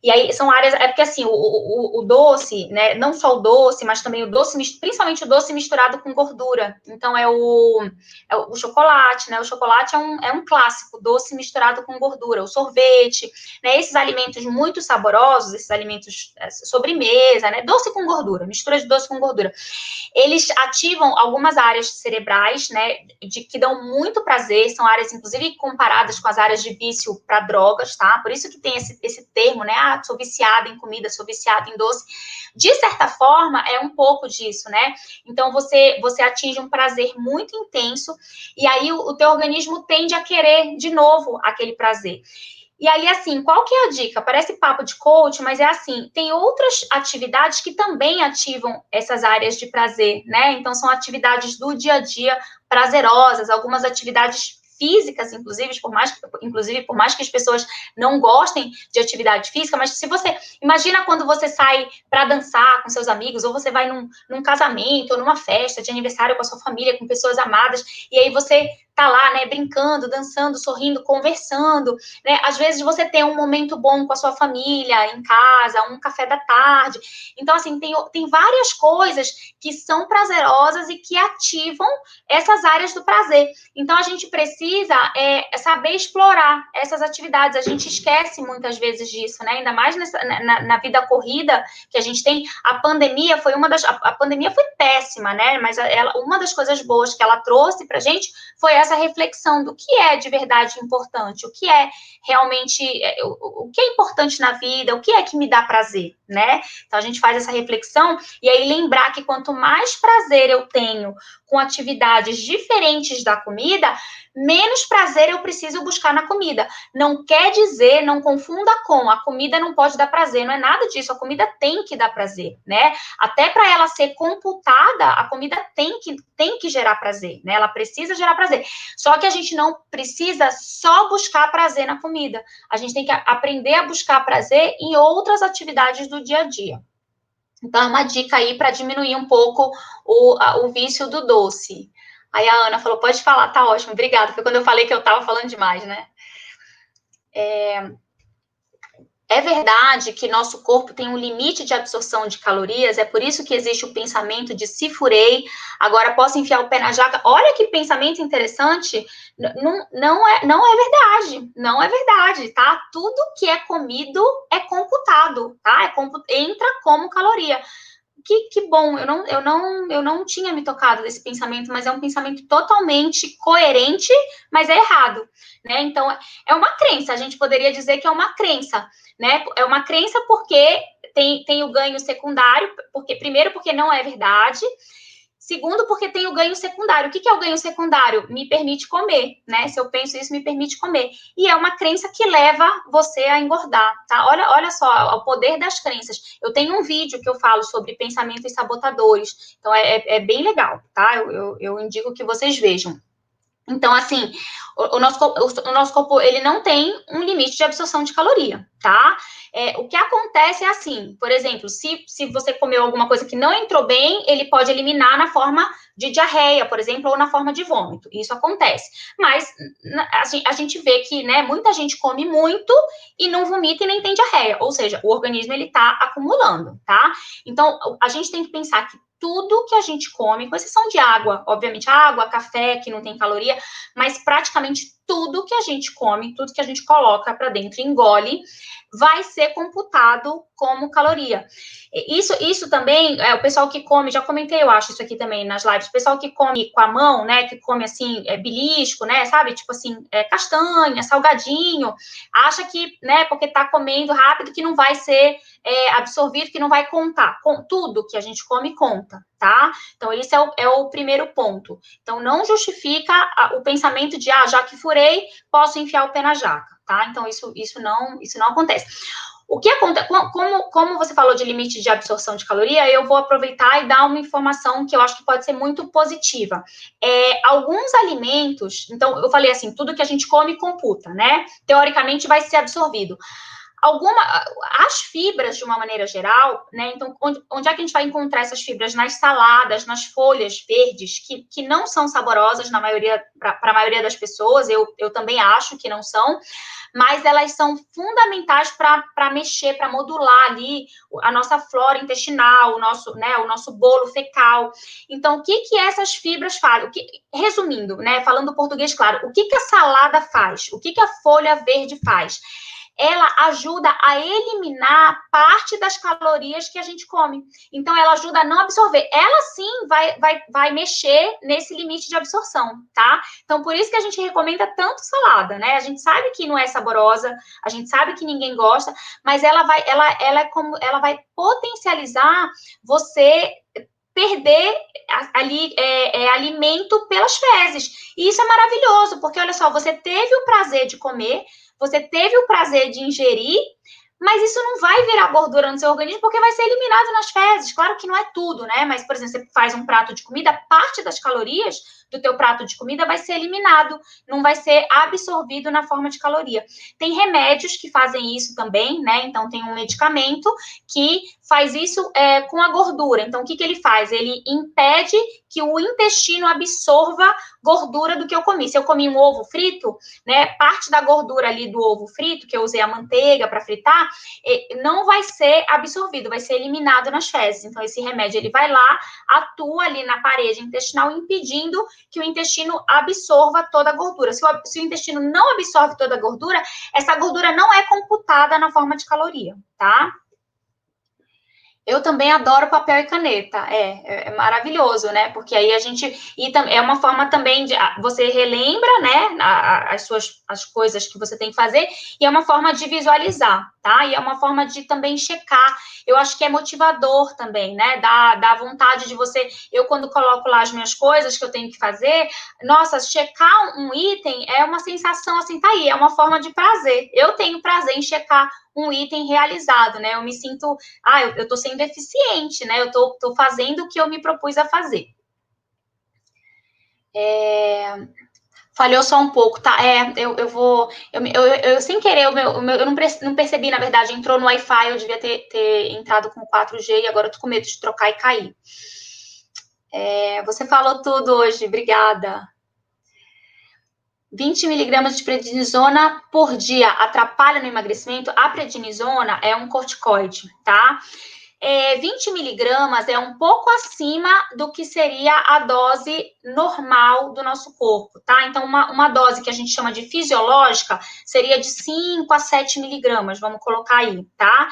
E aí são áreas, porque assim, o doce, né, não só o doce, mas também o doce, principalmente o doce misturado com gordura. Então, é o chocolate, né, o chocolate é um clássico, doce misturado com gordura, o sorvete, né, esses alimentos muito saborosos, esses alimentos sobremesa, né, doce com gordura, mistura de doce com gordura, eles ativam algumas áreas cerebrais, né, que dão muito prazer, são áreas, inclusive, com comparadas com as áreas de vício para drogas, tá? Por isso que tem esse termo, né? Ah, sou viciada em comida, sou viciada em doce. De certa forma, é um pouco disso, né? Então, você atinge um prazer muito intenso e aí o teu organismo tende a querer de novo aquele prazer. E aí, assim, qual que é a dica? Parece papo de coach, mas é assim, tem outras atividades que também ativam essas áreas de prazer, né? Então, são atividades do dia a dia prazerosas, algumas atividades físicas, inclusive, por mais que as pessoas não gostem de atividade física, mas se você, imagina quando você sai para dançar com seus amigos, ou você vai num casamento, ou numa festa de aniversário com a sua família, com pessoas amadas, e aí você tá lá, né, brincando, dançando, sorrindo, conversando, né? Às vezes você tem um momento bom com a sua família, em casa, um café da tarde. Então, assim, tem várias coisas que são prazerosas e que ativam essas áreas do prazer. Então, a gente precisa saber explorar essas atividades. A gente esquece muitas vezes disso, né? Ainda mais na vida corrida que a gente tem. A pandemia foi a pandemia foi péssima, né? Mas uma das coisas boas que ela trouxe pra gente foi essa reflexão do que é de verdade importante, o que é realmente, o que é importante na vida, o que é que me dá prazer, né? Então, a gente faz essa reflexão e aí lembrar que quanto mais prazer eu tenho com atividades diferentes da comida, menos prazer eu preciso buscar na comida. Não quer dizer, não confunda com, a comida não pode dar prazer, não é nada disso, a comida tem que dar prazer, né? Até para ela ser computada, a comida tem que gerar prazer, né? Ela precisa gerar prazer. Só que a gente não precisa só buscar prazer na comida. A gente tem que aprender a buscar prazer em outras atividades do dia a dia. Então, é uma dica aí para diminuir um pouco o vício do doce. Aí a Ana falou, pode falar, tá ótimo, obrigada. Foi quando eu falei que eu estava falando demais, né? É verdade que nosso corpo tem um limite de absorção de calorias, é por isso que existe o pensamento de se furei, agora posso enfiar o pé na jaca. Olha que pensamento interessante, não é verdade, não é verdade, tá? Tudo que é comido é computado, tá? Entra como caloria. Que bom, eu não tinha me tocado desse pensamento, mas é um pensamento totalmente coerente, mas é errado, né? Então, é uma crença, a gente poderia dizer que é uma crença, né? É uma crença porque tem o ganho secundário, primeiro porque não é verdade, segundo, porque tem o ganho secundário. O que é o ganho secundário? Me permite comer, né? Se eu penso isso, me permite comer. E é uma crença que leva você a engordar, tá? Olha só, o poder das crenças. Eu tenho um vídeo que eu falo sobre pensamentos sabotadores. Então, é bem legal, tá? Eu indico que vocês vejam. Então, assim, o nosso corpo, ele não tem um limite de absorção de caloria, tá? O que acontece é assim, por exemplo, se você comeu alguma coisa que não entrou bem, ele pode eliminar na forma de diarreia, por exemplo, ou na forma de vômito. Isso acontece. Mas a gente vê que, né, muita gente come muito e não vomita e nem tem diarreia. Ou seja, o organismo, ele tá acumulando, tá? Então, a gente tem que pensar que tudo que a gente come, com exceção de água, obviamente, água, café, que não tem caloria, mas praticamente tudo que a gente come, tudo que a gente coloca para dentro e engole, vai ser computado como caloria. Isso também, o pessoal que come, já comentei, eu acho, isso aqui também nas lives, o pessoal que come com a mão, né, que come assim, belisco, né, sabe, tipo assim, castanha, salgadinho, acha que, né, porque tá comendo rápido, que não vai ser absorvido, que não vai contar. Com tudo que a gente come, conta, tá? Então, esse é o primeiro ponto. Então, não justifica o pensamento de, já que furei, posso enfiar o pé na jaca, tá? Então, isso não acontece. O que acontece, como você falou de limite de absorção de caloria, eu vou aproveitar e dar uma informação que eu acho que pode ser muito positiva. Alguns alimentos, então, eu falei assim, tudo que a gente come computa, né? Teoricamente vai ser absorvido. As fibras, de uma maneira geral, né? Então, onde é que a gente vai encontrar essas fibras? Nas saladas, nas folhas verdes, que não são saborosas para a maioria das pessoas, eu também acho que não são, mas elas são fundamentais para mexer, para modular ali a nossa flora intestinal, o nosso bolo fecal. Então, o que essas fibras fazem? Resumindo, né? Falando português claro, o que a salada faz? O que a folha verde faz? ela ajuda a eliminar parte das calorias que a gente come. Então, ela ajuda a não absorver. Ela sim vai mexer nesse limite de absorção, tá? Então, por isso que a gente recomenda tanto salada, né? A gente sabe que não é saborosa, a gente sabe que ninguém gosta, mas ela vai potencializar você perder ali alimento pelas fezes. E isso é maravilhoso, porque olha só, você teve o prazer de comer, você teve o prazer de ingerir, mas isso não vai virar gordura no seu organismo porque vai ser eliminado nas fezes. Claro que não é tudo, né? Mas, por exemplo, você faz um prato de comida, parte das calorias do teu prato de comida vai ser eliminado, não vai ser absorvido na forma de caloria. Tem remédios que fazem isso também, né? Então, tem um medicamento que faz isso com a gordura. Então, o que ele faz? Ele impede que o intestino absorva gordura do que eu comi. Se eu comi um ovo frito, né, parte da gordura ali do ovo frito, que eu usei a manteiga para fritar, não vai ser absorvido, vai ser eliminado nas fezes. Então, esse remédio, ele vai lá, atua ali na parede intestinal, impedindo que o intestino absorva toda a gordura. Se o intestino não absorve toda a gordura, essa gordura não é computada na forma de caloria, tá? Eu também adoro papel e caneta, é maravilhoso, né? Porque aí a gente, e é uma forma também de, você relembra, né, as coisas que você tem que fazer, e é uma forma de visualizar, tá? E é uma forma de também checar, eu acho que é motivador também, né? Dá vontade de você, eu quando coloco lá as minhas coisas que eu tenho que fazer, nossa, checar um item é uma sensação assim, tá aí, é uma forma de prazer, eu tenho prazer em checar um item realizado, né? Eu me sinto, eu tô sendo eficiente, né? Eu tô fazendo o que eu me propus a fazer. Falhou só um pouco, tá? Eu sem querer, eu não percebi, na verdade, entrou no Wi-Fi, eu devia ter entrado com 4G e agora eu tô com medo de trocar e cair. Você falou tudo hoje, obrigada. 20 miligramas de prednisona por dia atrapalha no emagrecimento? A prednisona é um corticoide, tá? 20 miligramas é um pouco acima do que seria a dose normal do nosso corpo, tá? Então, uma dose que a gente chama de fisiológica seria de 5 a 7 miligramas, vamos colocar aí, tá?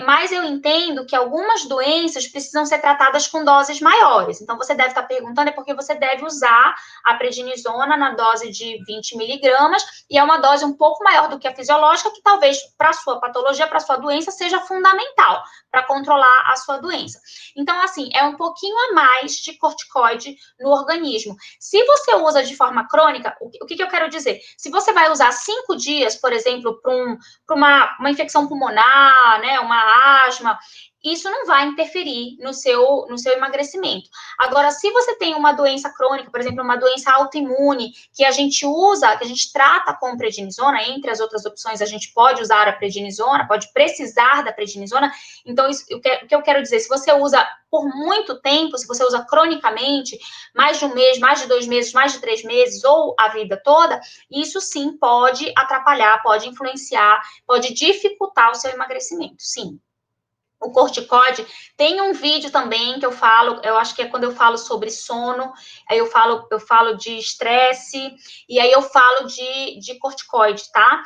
Mas eu entendo que algumas doenças precisam ser tratadas com doses maiores. Então, você deve estar perguntando porque você deve usar a prednisona na dose de 20 miligramas, e é uma dose um pouco maior do que a fisiológica, que talvez para sua patologia, para sua doença, seja fundamental para controlar a sua doença. Então, assim, é um pouquinho a mais de corticoide no organismo. Se você usa de forma crônica, o que eu quero dizer? Se você vai usar 5 dias, por exemplo, para uma infecção pulmonar, né, uma asma, isso não vai interferir no seu emagrecimento. Agora, se você tem uma doença crônica, por exemplo, uma doença autoimune, que a gente usa, que a gente trata com prednisona, entre as outras opções, a gente pode usar a prednisona, pode precisar da prednisona. Então, o que eu quero dizer, se você usa por muito tempo, se você usa cronicamente, mais de um mês, mais de 2 meses, mais de 3 meses, ou a vida toda, isso sim pode atrapalhar, pode influenciar, pode dificultar o seu emagrecimento, sim. O corticoide, tem um vídeo também que eu falo, eu acho que é quando eu falo sobre sono, aí eu falo de estresse, e aí eu falo de corticoide, tá?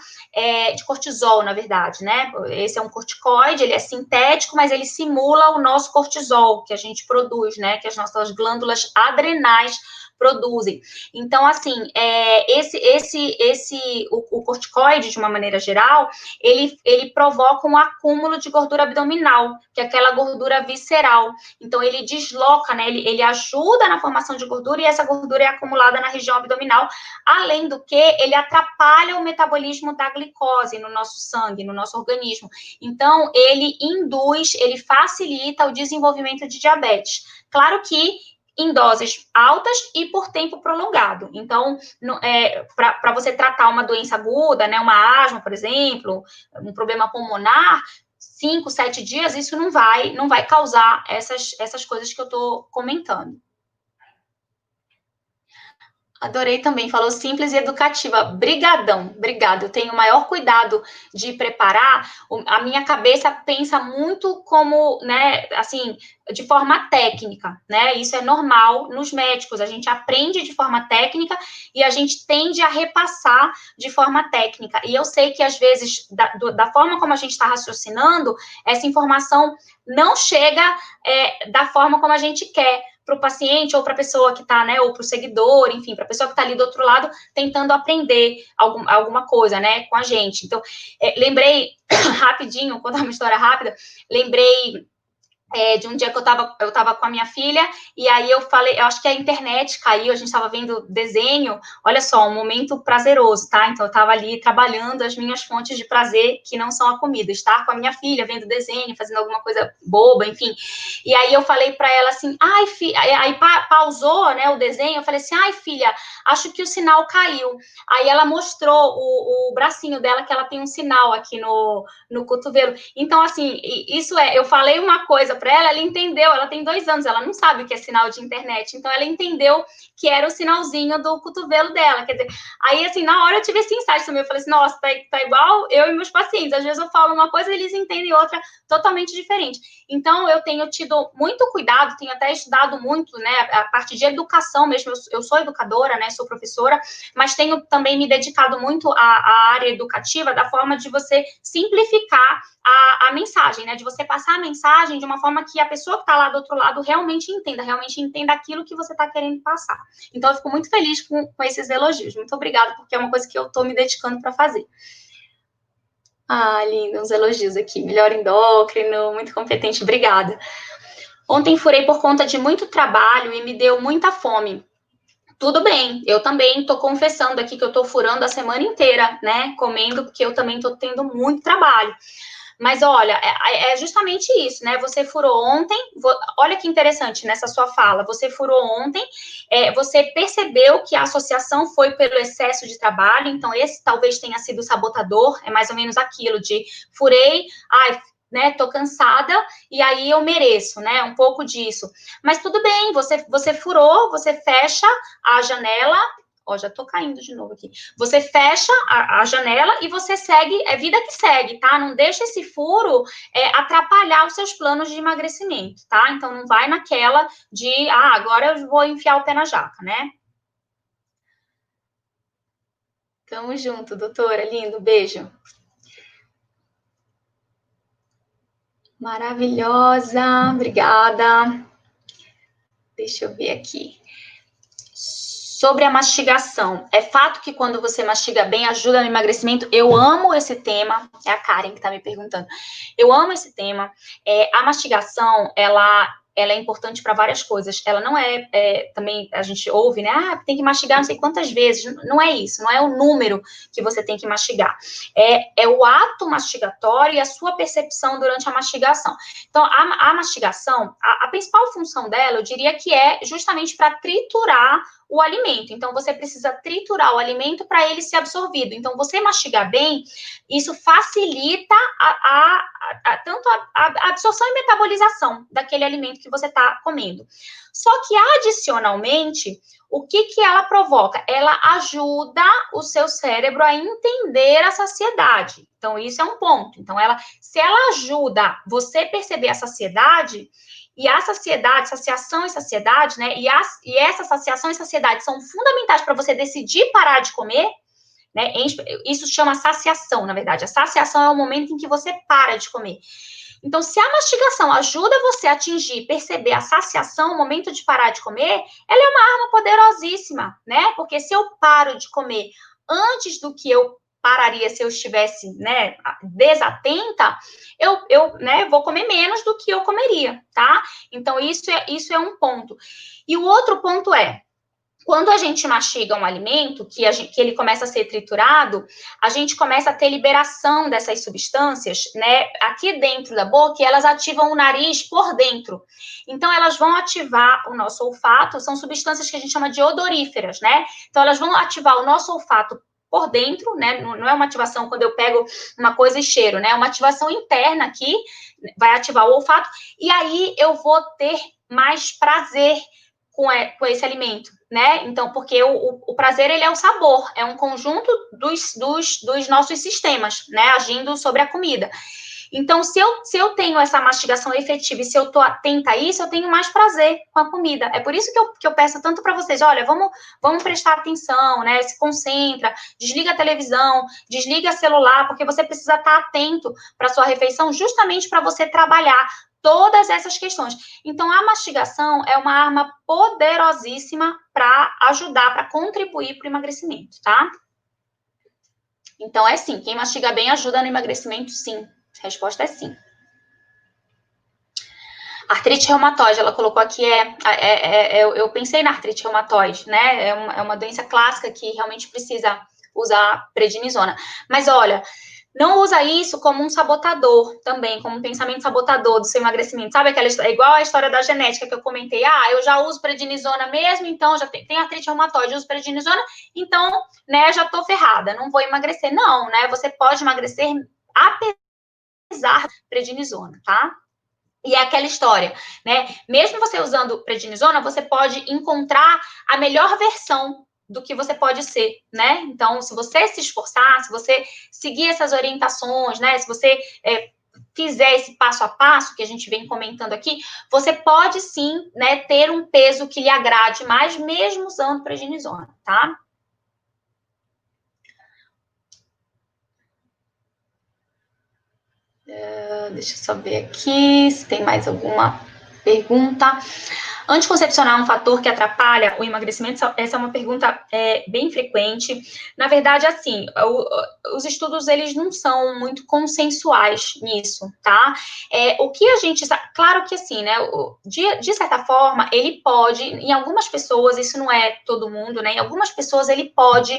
De cortisol, na verdade, né? Esse é um corticoide, ele é sintético, mas ele simula o nosso cortisol, que a gente produz, né? Que as nossas glândulas adrenais produzem. Então, assim, o corticoide, de uma maneira geral, ele provoca um acúmulo de gordura abdominal, que é aquela gordura visceral. Então, ele desloca, né? Ele ajuda na formação de gordura e essa gordura é acumulada na região abdominal, além do que ele atrapalha o metabolismo da glicose no nosso sangue, no nosso organismo. Então, ele facilita o desenvolvimento de diabetes. Claro que em doses altas e por tempo prolongado. Então, para você tratar uma doença aguda, né, uma asma, por exemplo, um problema pulmonar, 5, 7 dias, isso não vai causar essas coisas que eu estou comentando. Adorei também, falou simples e educativa. Brigadão, obrigado. Eu tenho o maior cuidado de preparar. A minha cabeça pensa muito como, né, assim, de forma técnica, né? Isso é normal nos médicos. A gente aprende de forma técnica e a gente tende a repassar de forma técnica. E eu sei que, às vezes, da forma como a gente está raciocinando, essa informação não chega da forma como a gente quer para o paciente ou para a pessoa que está, né, ou para o seguidor, enfim, para a pessoa que está ali do outro lado tentando aprender alguma coisa, né, com a gente. Então, lembrei rapidinho, contar uma história rápida, lembrei de um dia que eu tava com a minha filha, e aí eu falei, eu acho que a internet caiu, a gente estava vendo desenho, olha só, um momento prazeroso, tá? Então eu estava ali trabalhando as minhas fontes de prazer, que não são a comida, estar com a minha filha, vendo desenho, fazendo alguma coisa boba, enfim. E aí eu falei para ela assim, ai, filha, aí pausou, né, o desenho, eu falei assim, ai, filha, acho que o sinal caiu. Aí ela mostrou o bracinho dela, que ela tem um sinal aqui no cotovelo. Então, assim, isso eu falei uma coisa para ela, ela entendeu, ela tem 2 anos, ela não sabe o que é sinal de internet, então ela entendeu que era o sinalzinho do cotovelo dela, quer dizer, aí, assim, na hora eu tive esse insight também, eu falei assim, nossa, tá igual eu e meus pacientes, às vezes eu falo uma coisa e eles entendem outra totalmente diferente. Então, eu tenho tido muito cuidado, tenho até estudado muito, né, a parte de educação mesmo, eu sou educadora, né, sou professora, mas tenho também me dedicado muito à área educativa, da forma de você simplificar a mensagem, né, de você passar a mensagem de uma forma que a pessoa que está lá do outro lado realmente entenda aquilo que você está querendo passar. Então, eu fico muito feliz com esses elogios. Muito obrigada, porque é uma coisa que eu estou me dedicando para fazer. Ah, lindo, uns elogios aqui. Melhor endócrino, muito competente, obrigada. Ontem furei por conta de muito trabalho e me deu muita fome. Tudo bem, eu também estou confessando aqui que eu estou furando a semana inteira, né? Comendo, porque eu também estou tendo muito trabalho. Mas olha, é justamente isso, né? Você furou ontem, olha que interessante nessa sua fala. Você furou ontem, você percebeu que a associação foi pelo excesso de trabalho, então esse talvez tenha sido o sabotador, é mais ou menos aquilo de furei, ai, né, tô cansada e aí eu mereço, né, um pouco disso. Mas tudo bem, você furou, você fecha a janela. Ó, já tô caindo de novo aqui. Você fecha a janela e você segue, é vida que segue, tá? Não deixa esse furo atrapalhar os seus planos de emagrecimento, tá? Então, não vai naquela de, agora eu vou enfiar o pé na jaca, né? Tamo junto, doutora, lindo, beijo. Maravilhosa, obrigada. Deixa eu ver aqui. Sobre a mastigação, é fato que quando você mastiga bem ajuda no emagrecimento? Eu amo esse tema, é a Karen que está me perguntando. Eu amo esse tema. A mastigação, ela é importante para várias coisas. Ela não também a gente ouve, né? Tem que mastigar não sei quantas vezes. Não é isso, não é o número que você tem que mastigar. É o ato mastigatório e a sua percepção durante a mastigação. Então, a mastigação, a principal função dela, eu diria que é justamente para triturar o alimento. Então, você precisa triturar o alimento para ele ser absorvido. Então, você mastigar bem, isso facilita tanto a absorção e metabolização daquele alimento que você está comendo. Só que, adicionalmente, o que ela provoca? Ela ajuda o seu cérebro a entender a saciedade. Então, isso é um ponto. Então, se ela ajuda você a perceber a saciedade, e a saciedade, saciação e saciedade, né? E essa saciação e saciedade são fundamentais para você decidir parar de comer, né? Isso chama saciação, na verdade. A saciação é o momento em que você para de comer. Então, se a mastigação ajuda você a atingir, perceber a saciação, o momento de parar de comer, ela é uma arma poderosíssima, né? Porque se eu paro de comer antes do que eu pararia se eu estivesse, né, desatenta, né, vou comer menos do que eu comeria, tá? Então, isso é um ponto. E o outro ponto quando a gente mastiga um alimento, que ele começa a ser triturado, a gente começa a ter liberação dessas substâncias, né, aqui dentro da boca, e elas ativam o nariz por dentro. Então, elas vão ativar o nosso olfato, são substâncias que a gente chama de odoríferas, né? Então, elas vão ativar o nosso olfato por dentro, né? Não é uma ativação quando eu pego uma coisa e cheiro, né? É uma ativação interna aqui, vai ativar o olfato, e aí eu vou ter mais prazer com esse alimento, né? Então, porque o prazer, ele é o sabor, é um conjunto dos nossos sistemas, né? Agindo sobre a comida. Então, se eu tenho essa mastigação efetiva e se eu estou atenta a isso, eu tenho mais prazer com a comida. É por isso que eu peço tanto para vocês, olha, vamos prestar atenção, né? Se concentra, desliga a televisão, desliga o celular, porque você precisa estar atento para a sua refeição, justamente para você trabalhar todas essas questões. Então, a mastigação é uma arma poderosíssima para ajudar, para contribuir para o emagrecimento, tá? Então, é sim, quem mastiga bem ajuda no emagrecimento, sim. A resposta é sim. Artrite reumatoide, ela colocou aqui, eu pensei na artrite reumatoide, né? É uma doença clássica que realmente precisa usar prednisona. Mas olha, não usa isso como um sabotador também, como um pensamento sabotador do seu emagrecimento. Sabe aquela história, igual a história da genética que eu comentei, eu já uso prednisona mesmo, então já tem artrite reumatoide, uso prednisona, então, né, já tô ferrada, não vou emagrecer. Não, né? Você pode emagrecer apesar da prednisona, tá? E é aquela história, né? Mesmo você usando prednisona, você pode encontrar a melhor versão do que você pode ser, né? Então, se você se esforçar, se você seguir essas orientações, né? Se você fizer esse passo a passo que a gente vem comentando aqui, você pode sim, né, ter um peso que lhe agrade mais, mesmo usando prednisona, tá? Deixa eu só ver aqui se tem mais alguma pergunta. Anticoncepcional é um fator que atrapalha o emagrecimento? Essa é uma pergunta bem frequente. Na verdade, assim, os estudos, eles não são muito consensuais nisso, tá? O que a gente... Claro que, assim, né, de certa forma, ele pode, em algumas pessoas, isso não é todo mundo, né? Em algumas pessoas, ele pode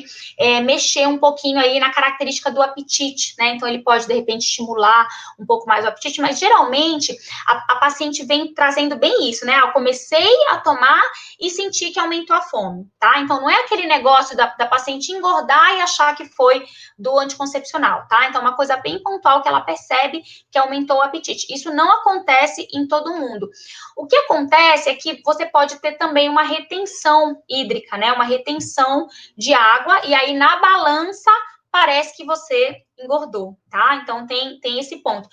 mexer um pouquinho aí na característica do apetite, né? Então, ele pode, de repente, estimular um pouco mais o apetite, mas, geralmente, a paciente vem trazendo bem isso, né? Eu comecei a tomar e senti que aumentou a fome, tá? Então, não é aquele negócio da paciente engordar e achar que foi do anticoncepcional, tá? Então, é uma coisa bem pontual que ela percebe que aumentou o apetite. Isso não acontece em todo mundo. O que acontece é que você pode ter também uma retenção hídrica, né? Uma retenção de água, e aí na balança parece que você engordou, tá? Então, tem esse ponto.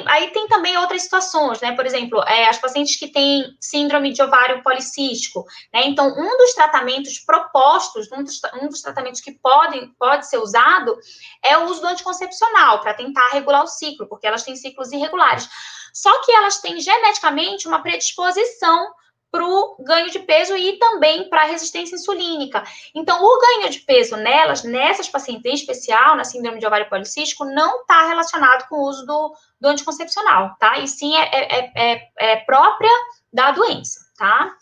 Aí tem também outras situações, né? Por exemplo, as pacientes que têm síndrome de ovário policístico, né? Então, um dos tratamentos propostos, um dos tratamentos que pode ser usado é o uso do anticoncepcional para tentar regular o ciclo, porque elas têm ciclos irregulares. Só que elas têm geneticamente uma predisposição para o ganho de peso e também para a resistência insulínica. Então, o ganho de peso nessas pacientes em especial, na síndrome de ovário policístico, não está relacionado com o uso do anticoncepcional, tá? E sim é própria da doença, tá?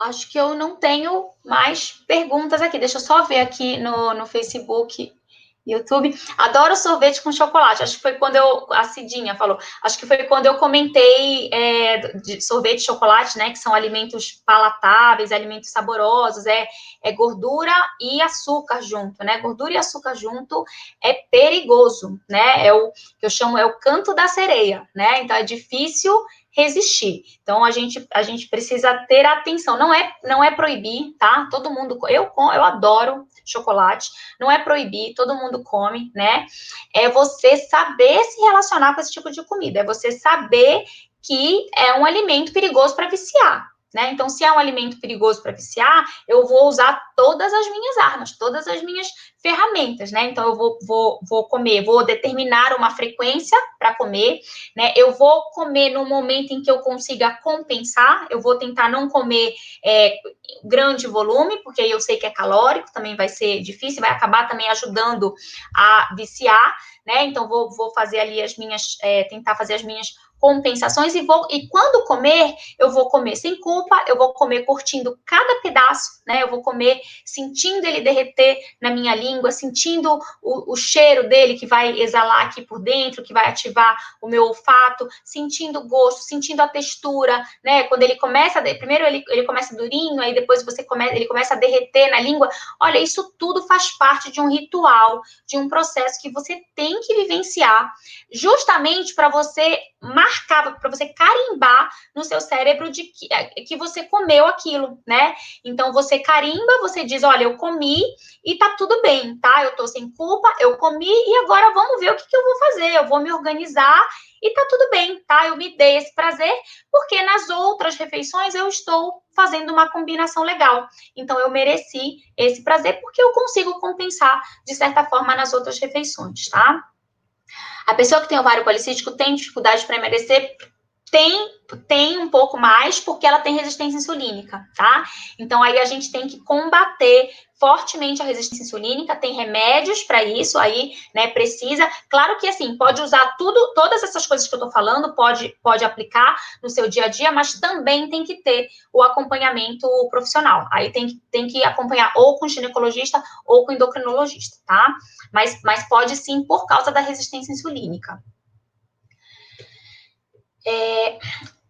Acho que eu não tenho mais perguntas aqui. Deixa eu só ver aqui no Facebook, YouTube. Adoro sorvete com chocolate. Acho que foi quando a Cidinha falou. Acho que foi quando eu comentei de sorvete e chocolate, né? Que são alimentos palatáveis, alimentos saborosos. É gordura e açúcar junto, né? Gordura e açúcar junto é perigoso, né? É o que eu chamo, é o canto da sereia, né? Então é difícil resistir. Então a gente precisa ter atenção. Não é proibir, tá? Todo mundo, eu adoro chocolate. Não é proibir, todo mundo come, né? É você saber se relacionar com esse tipo de comida. É você saber que é um alimento perigoso para viciar, né? Então, se é um alimento perigoso para viciar, eu vou usar todas as minhas armas, todas as minhas ferramentas, né? Então, eu vou comer, vou determinar uma frequência para comer, né? Eu vou comer no momento em que eu consiga compensar, eu vou tentar não comer grande volume, porque eu sei que é calórico, também vai ser difícil, vai acabar também ajudando a viciar, né? Então, vou fazer ali tentar fazer as minhas compensações e quando comer, eu vou comer sem culpa, eu vou comer curtindo cada pedaço, né? Eu vou comer sentindo ele derreter na minha língua, sentindo o cheiro dele que vai exalar aqui por dentro, que vai ativar o meu olfato, sentindo o gosto, sentindo a textura, né? Quando ele começa, primeiro ele começa durinho, aí depois ele começa a derreter na língua. Olha, isso tudo faz parte de um ritual, de um processo que você tem que vivenciar, justamente para você marcar marcar, para você carimbar no seu cérebro de que você comeu aquilo, né? Então, você carimba, você diz, olha, eu comi e tá tudo bem, tá? Eu tô sem culpa, eu comi e agora vamos ver o que eu vou fazer. Eu vou me organizar e tá tudo bem, tá? Eu me dei esse prazer porque nas outras refeições eu estou fazendo uma combinação legal. Então, eu mereci esse prazer porque eu consigo compensar, de certa forma, nas outras refeições, tá? A pessoa que tem ovário policístico tem dificuldade para emagrecer? Tem um pouco mais, porque ela tem resistência insulínica, tá? Então, aí a gente tem que combater fortemente a resistência insulínica, tem remédios para isso, aí, né, precisa. Claro que, assim, pode usar todas essas coisas que eu tô falando, pode aplicar no seu dia a dia, mas também tem que ter o acompanhamento profissional. Aí tem que acompanhar ou com ginecologista ou com endocrinologista, tá? Mas pode sim, por causa da resistência insulínica.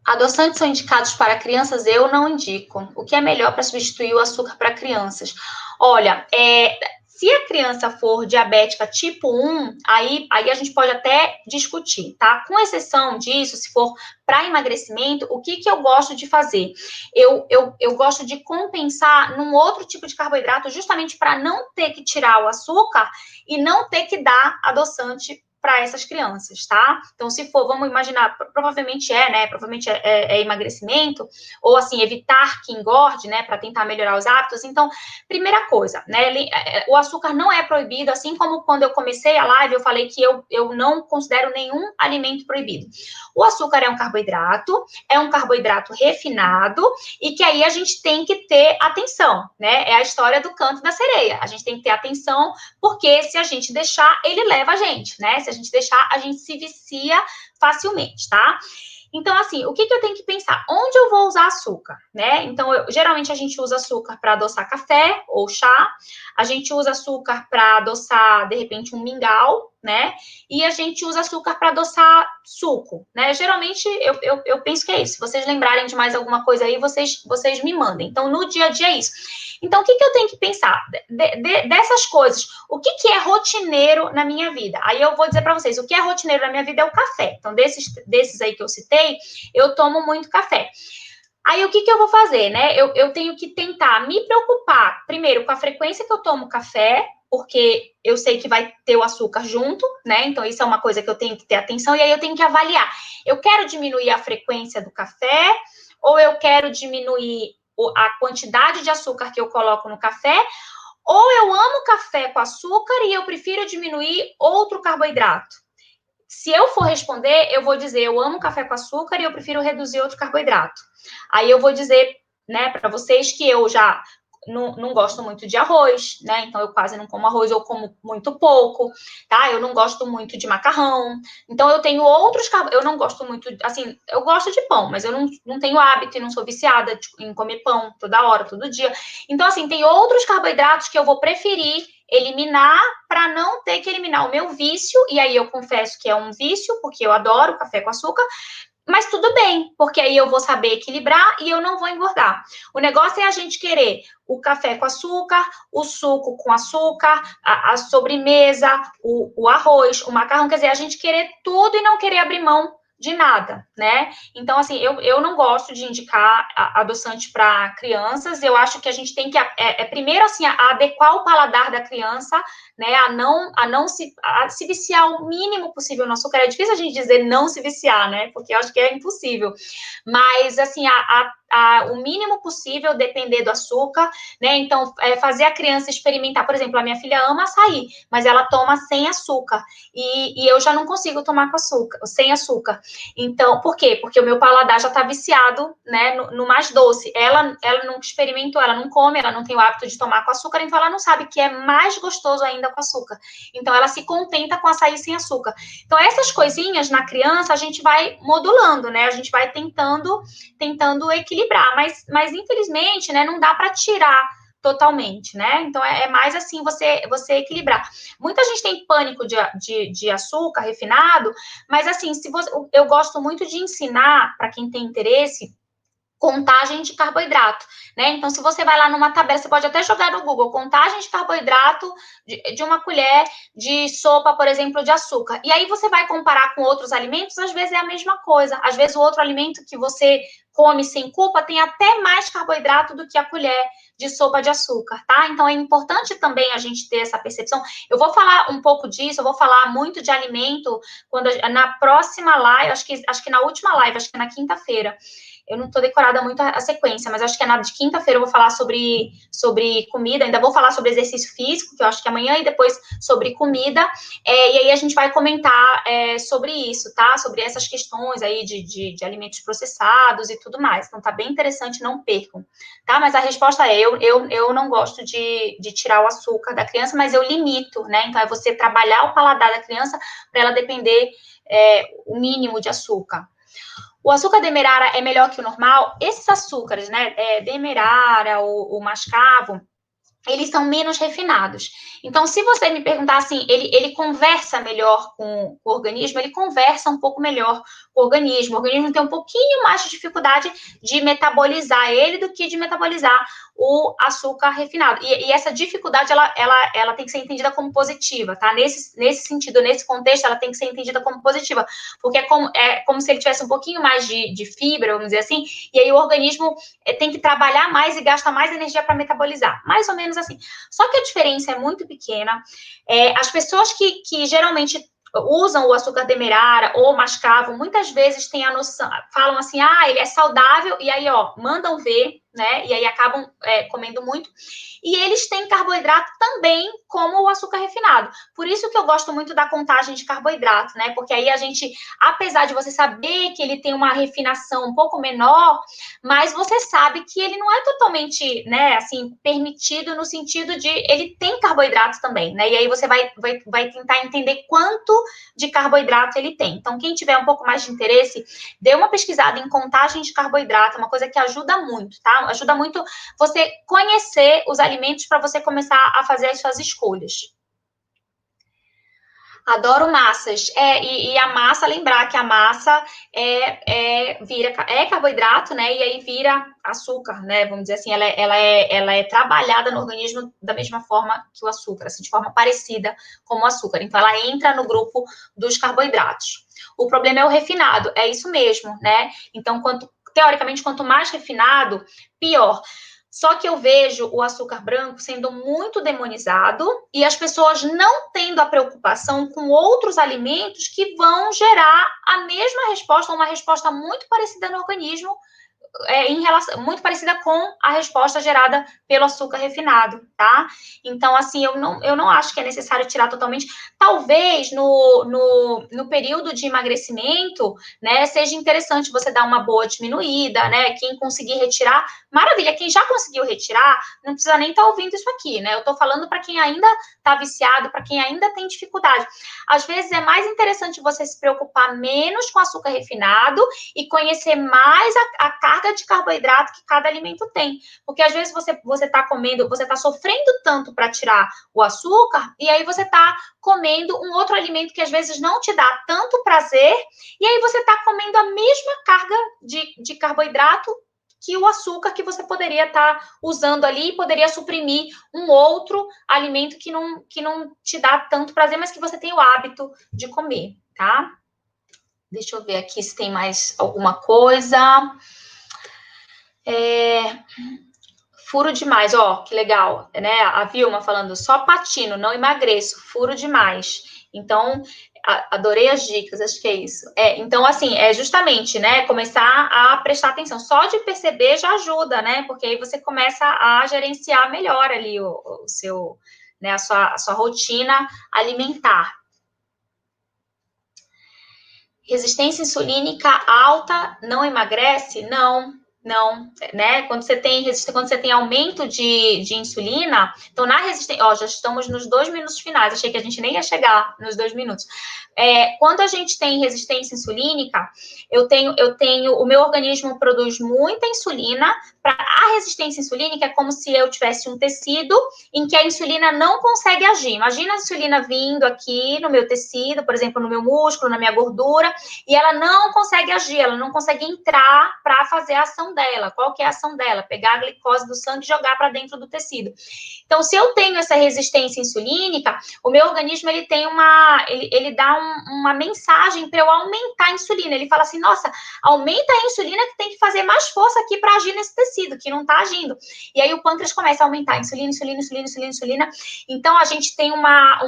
Adoçantes são indicados para crianças? Eu não indico. O que é melhor para substituir o açúcar para crianças? Olha, se a criança for diabética tipo 1, aí a gente pode até discutir, tá? Com exceção disso, se for para emagrecimento, o que eu gosto de fazer? Eu gosto de compensar num outro tipo de carboidrato, justamente para não ter que tirar o açúcar e não ter que dar adoçante para essas crianças, tá? Então, se for, vamos imaginar, provavelmente né? Provavelmente é emagrecimento, ou assim, evitar que engorde, né? Para tentar melhorar os hábitos. Então, primeira coisa, né? O açúcar não é proibido, assim como quando eu comecei a live, eu falei que eu não considero nenhum alimento proibido. O açúcar é um carboidrato refinado, e que aí a gente tem que ter atenção, né? É a história do canto da sereia. A gente tem que ter atenção, porque se a gente deixar, ele leva a gente, né? Se a gente deixar, a gente se vicia facilmente, tá? Então, assim, o que eu tenho que pensar? Onde eu vou usar açúcar, né? Então, geralmente a gente usa açúcar para adoçar café ou chá, a gente usa açúcar para adoçar, de repente, um mingau, né? E a gente usa açúcar para adoçar suco, né? Geralmente, eu penso que é isso. Se vocês lembrarem de mais alguma coisa aí, vocês me mandem. Então, no dia a dia é isso. Então, o que eu tenho que pensar? Dessas coisas, o que é rotineiro na minha vida? Aí eu vou dizer para vocês, o que é rotineiro na minha vida é o café. Então, desses aí que eu citei, eu tomo muito café. Aí, o que eu vou fazer, né? Eu tenho que tentar me preocupar, primeiro, com a frequência que eu tomo café, porque eu sei que vai ter o açúcar junto, né? Então, isso é uma coisa que eu tenho que ter atenção, e aí eu tenho que avaliar. Eu quero diminuir a frequência do café, ou eu quero diminuir a quantidade de açúcar que eu coloco no café, ou eu amo café com açúcar e eu prefiro diminuir outro carboidrato. Se eu for responder, eu vou dizer, eu amo café com açúcar e eu prefiro reduzir outro carboidrato. Aí eu vou dizer, né, para vocês que eu já não gosto muito de arroz, né? Então eu quase não como arroz, eu como muito pouco, tá? Eu não gosto muito de macarrão. Então eu tenho outros carboidratos. Eu não gosto muito, assim, eu gosto de pão, mas eu não tenho hábito e não sou viciada em comer pão toda hora, todo dia. Então, assim, tem outros carboidratos que eu vou preferir eliminar para não ter que eliminar o meu vício, e aí eu confesso que é um vício, porque eu adoro café com açúcar, mas tudo bem, porque aí eu vou saber equilibrar e eu não vou engordar. O negócio é a gente querer o café com açúcar, o suco com açúcar, a sobremesa, o arroz, o macarrão, quer dizer, a gente querer tudo e não querer abrir mão de nada, né? Então, assim, eu não gosto de indicar adoçante para crianças. Eu acho que a gente tem que, primeiro, assim, adequar o paladar da criança, né? A não se viciar o mínimo possível no açúcar. É difícil a gente dizer não se viciar, né? Porque eu acho que é impossível. Mas, assim, o mínimo possível depender do açúcar, né? Então, fazer a criança experimentar. Por exemplo, a minha filha ama açaí, mas ela toma sem açúcar. E eu já não consigo tomar com açúcar, sem açúcar. Então, por quê? Porque o meu paladar já está viciado, né, no mais doce. Ela nunca experimentou, ela não come, ela não tem o hábito de tomar com açúcar, então ela não sabe que é mais gostoso ainda com açúcar. Então, ela se contenta com açaí sem açúcar. Então, essas coisinhas na criança, a gente vai modulando, né? A gente vai tentando equilibrar, mas infelizmente, né, não dá para tirar totalmente, né? Então, é mais assim, você equilibrar. Muita gente tem pânico de açúcar refinado, mas assim, eu gosto muito de ensinar, para quem tem interesse, contagem de carboidrato, né? Então, se você vai lá numa tabela, você pode até jogar no Google, contagem de carboidrato de uma colher de sopa, por exemplo, de açúcar. E aí você vai comparar com outros alimentos, às vezes é a mesma coisa. Às vezes o outro alimento que você come sem culpa tem até mais carboidrato do que a colher de sopa de açúcar, tá? Então, é importante também a gente ter essa percepção. Eu vou falar um pouco disso, eu vou falar muito de alimento na próxima live, acho que na última live, acho que na quinta-feira. Eu não estou decorada muito a sequência, mas acho que é na de quinta-feira eu vou falar sobre comida, ainda vou falar sobre exercício físico, que eu acho que é amanhã, e depois sobre comida, e aí a gente vai comentar sobre isso, tá? Sobre essas questões aí de alimentos processados e tudo mais. Então, tá bem interessante, não percam, tá? Mas a resposta é, eu não gosto de tirar o açúcar da criança, mas eu limito, né? Então, é você trabalhar o paladar da criança para ela depender o mínimo de açúcar. O açúcar demerara é melhor que o normal? Esses açúcares, né, demerara, o mascavo, eles são menos refinados. Então, se você me perguntar assim, ele conversa melhor com o organismo, ele conversa um pouco melhor com o organismo tem um pouquinho mais de dificuldade de metabolizar ele do que de metabolizar o açúcar refinado. E essa dificuldade, ela tem que ser entendida como positiva, tá? Nesse sentido, nesse contexto, ela tem que ser entendida como positiva, porque é como se ele tivesse um pouquinho mais de fibra, vamos dizer assim, e aí o organismo tem que trabalhar mais e gasta mais energia para metabolizar. Mais ou menos assim. Só que a diferença é muito pequena. As pessoas que geralmente usam o açúcar demerara ou mascavo, muitas vezes têm a noção, falam assim, ele é saudável, e aí, mandam ver, né, e aí acabam comendo muito, e eles têm carboidrato também, como o açúcar refinado. Por isso que eu gosto muito da contagem de carboidrato, né, porque aí a gente, apesar de você saber que ele tem uma refinação um pouco menor, mas você sabe que ele não é totalmente, né, assim, permitido no sentido de ele tem carboidrato também, né, e aí você vai tentar entender quanto de carboidrato ele tem. Então, quem tiver um pouco mais de interesse, dê uma pesquisada em contagem de carboidrato, é uma coisa que ajuda muito, tá? Ajuda muito você conhecer os alimentos para você começar a fazer as suas escolhas. Adoro massas. E a massa, lembrar que a massa é carboidrato, né? E aí vira açúcar, né? Vamos dizer assim, ela é trabalhada no organismo da mesma forma que o açúcar, assim, de forma parecida como o açúcar. Então, ela entra no grupo dos carboidratos. O problema é o refinado, é isso mesmo, né? Então, teoricamente, quanto mais refinado, pior. Só que eu vejo o açúcar branco sendo muito demonizado e as pessoas não tendo a preocupação com outros alimentos que vão gerar a mesma resposta, uma resposta muito parecida no organismo, muito parecida com a resposta gerada pelo açúcar refinado, tá? Então, assim, eu não acho que é necessário tirar totalmente. Talvez no período de emagrecimento, né, seja interessante você dar uma boa diminuída, né? Quem conseguir retirar, maravilha. Quem já conseguiu retirar, não precisa nem estar ouvindo isso aqui, né? Eu tô falando para quem ainda tá viciado, para quem ainda tem dificuldade. Às vezes é mais interessante você se preocupar menos com açúcar refinado e conhecer mais a carga de carboidrato que cada alimento tem. Porque às vezes você tá comendo, você tá sofrendo tanto para tirar o açúcar, e aí você tá comendo um outro alimento que às vezes não te dá tanto prazer, e aí você tá comendo a mesma carga de carboidrato que o açúcar que você poderia estar usando ali e poderia suprimir um outro alimento que não te dá tanto prazer, mas que você tem o hábito de comer, tá? Deixa eu ver aqui se tem mais alguma coisa. Furo demais, que legal, né? A Vilma falando, só patino, não emagreço, furo demais. Então, adorei as dicas, acho que é isso. Então, assim, justamente, né, começar a prestar atenção. Só de perceber já ajuda, né? Porque aí você começa a gerenciar melhor ali o seu, né, a sua rotina alimentar. Resistência insulínica alta não emagrece? Não, né? Quando você tem aumento de insulina, então na resistência, já estamos nos 2 minutos finais, achei que a gente nem ia chegar nos 2 minutos. Quando a gente tem resistência insulínica, o meu organismo produz muita insulina. A resistência insulínica é como se eu tivesse um tecido em que a insulina não consegue agir. Imagina a insulina vindo aqui no meu tecido, por exemplo, no meu músculo, na minha gordura, e ela não consegue agir, ela não consegue entrar para fazer a ação ação dela. Qual que é a ação dela? Pegar a glicose do sangue e jogar para dentro do tecido. Então, se eu tenho essa resistência insulínica, o meu organismo, ele tem ele dá uma mensagem para eu aumentar a insulina. Ele fala assim, nossa, aumenta a insulina que tem que fazer mais força aqui para agir nesse tecido, que não está agindo. E aí o pâncreas começa a aumentar insulina, insulina, insulina, insulina, insulina. Então, a gente tem uma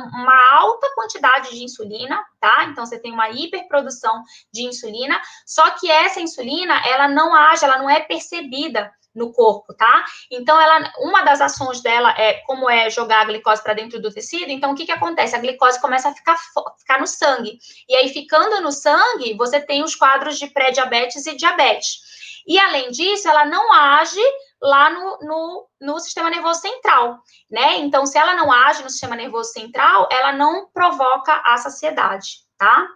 alta quantidade de insulina, tá? Então, você tem uma hiperprodução de insulina, só que essa insulina, ela não age, ela não é percebida no corpo, tá? Então, uma das ações dela como é jogar a glicose para dentro do tecido. Então, o que acontece? A glicose começa a ficar no sangue. E aí, ficando no sangue, você tem os quadros de pré-diabetes e diabetes. E, além disso, ela não age lá no sistema nervoso central, né? Então, se ela não age no sistema nervoso central, ela não provoca a saciedade, tá?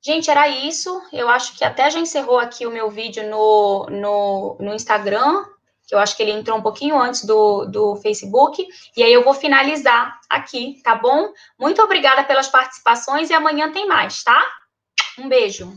Gente, era isso. Eu acho que até já encerrou aqui o meu vídeo no Instagram, que eu acho que ele entrou um pouquinho antes do Facebook. E aí eu vou finalizar aqui, tá bom? Muito obrigada pelas participações e amanhã tem mais, tá? Um beijo.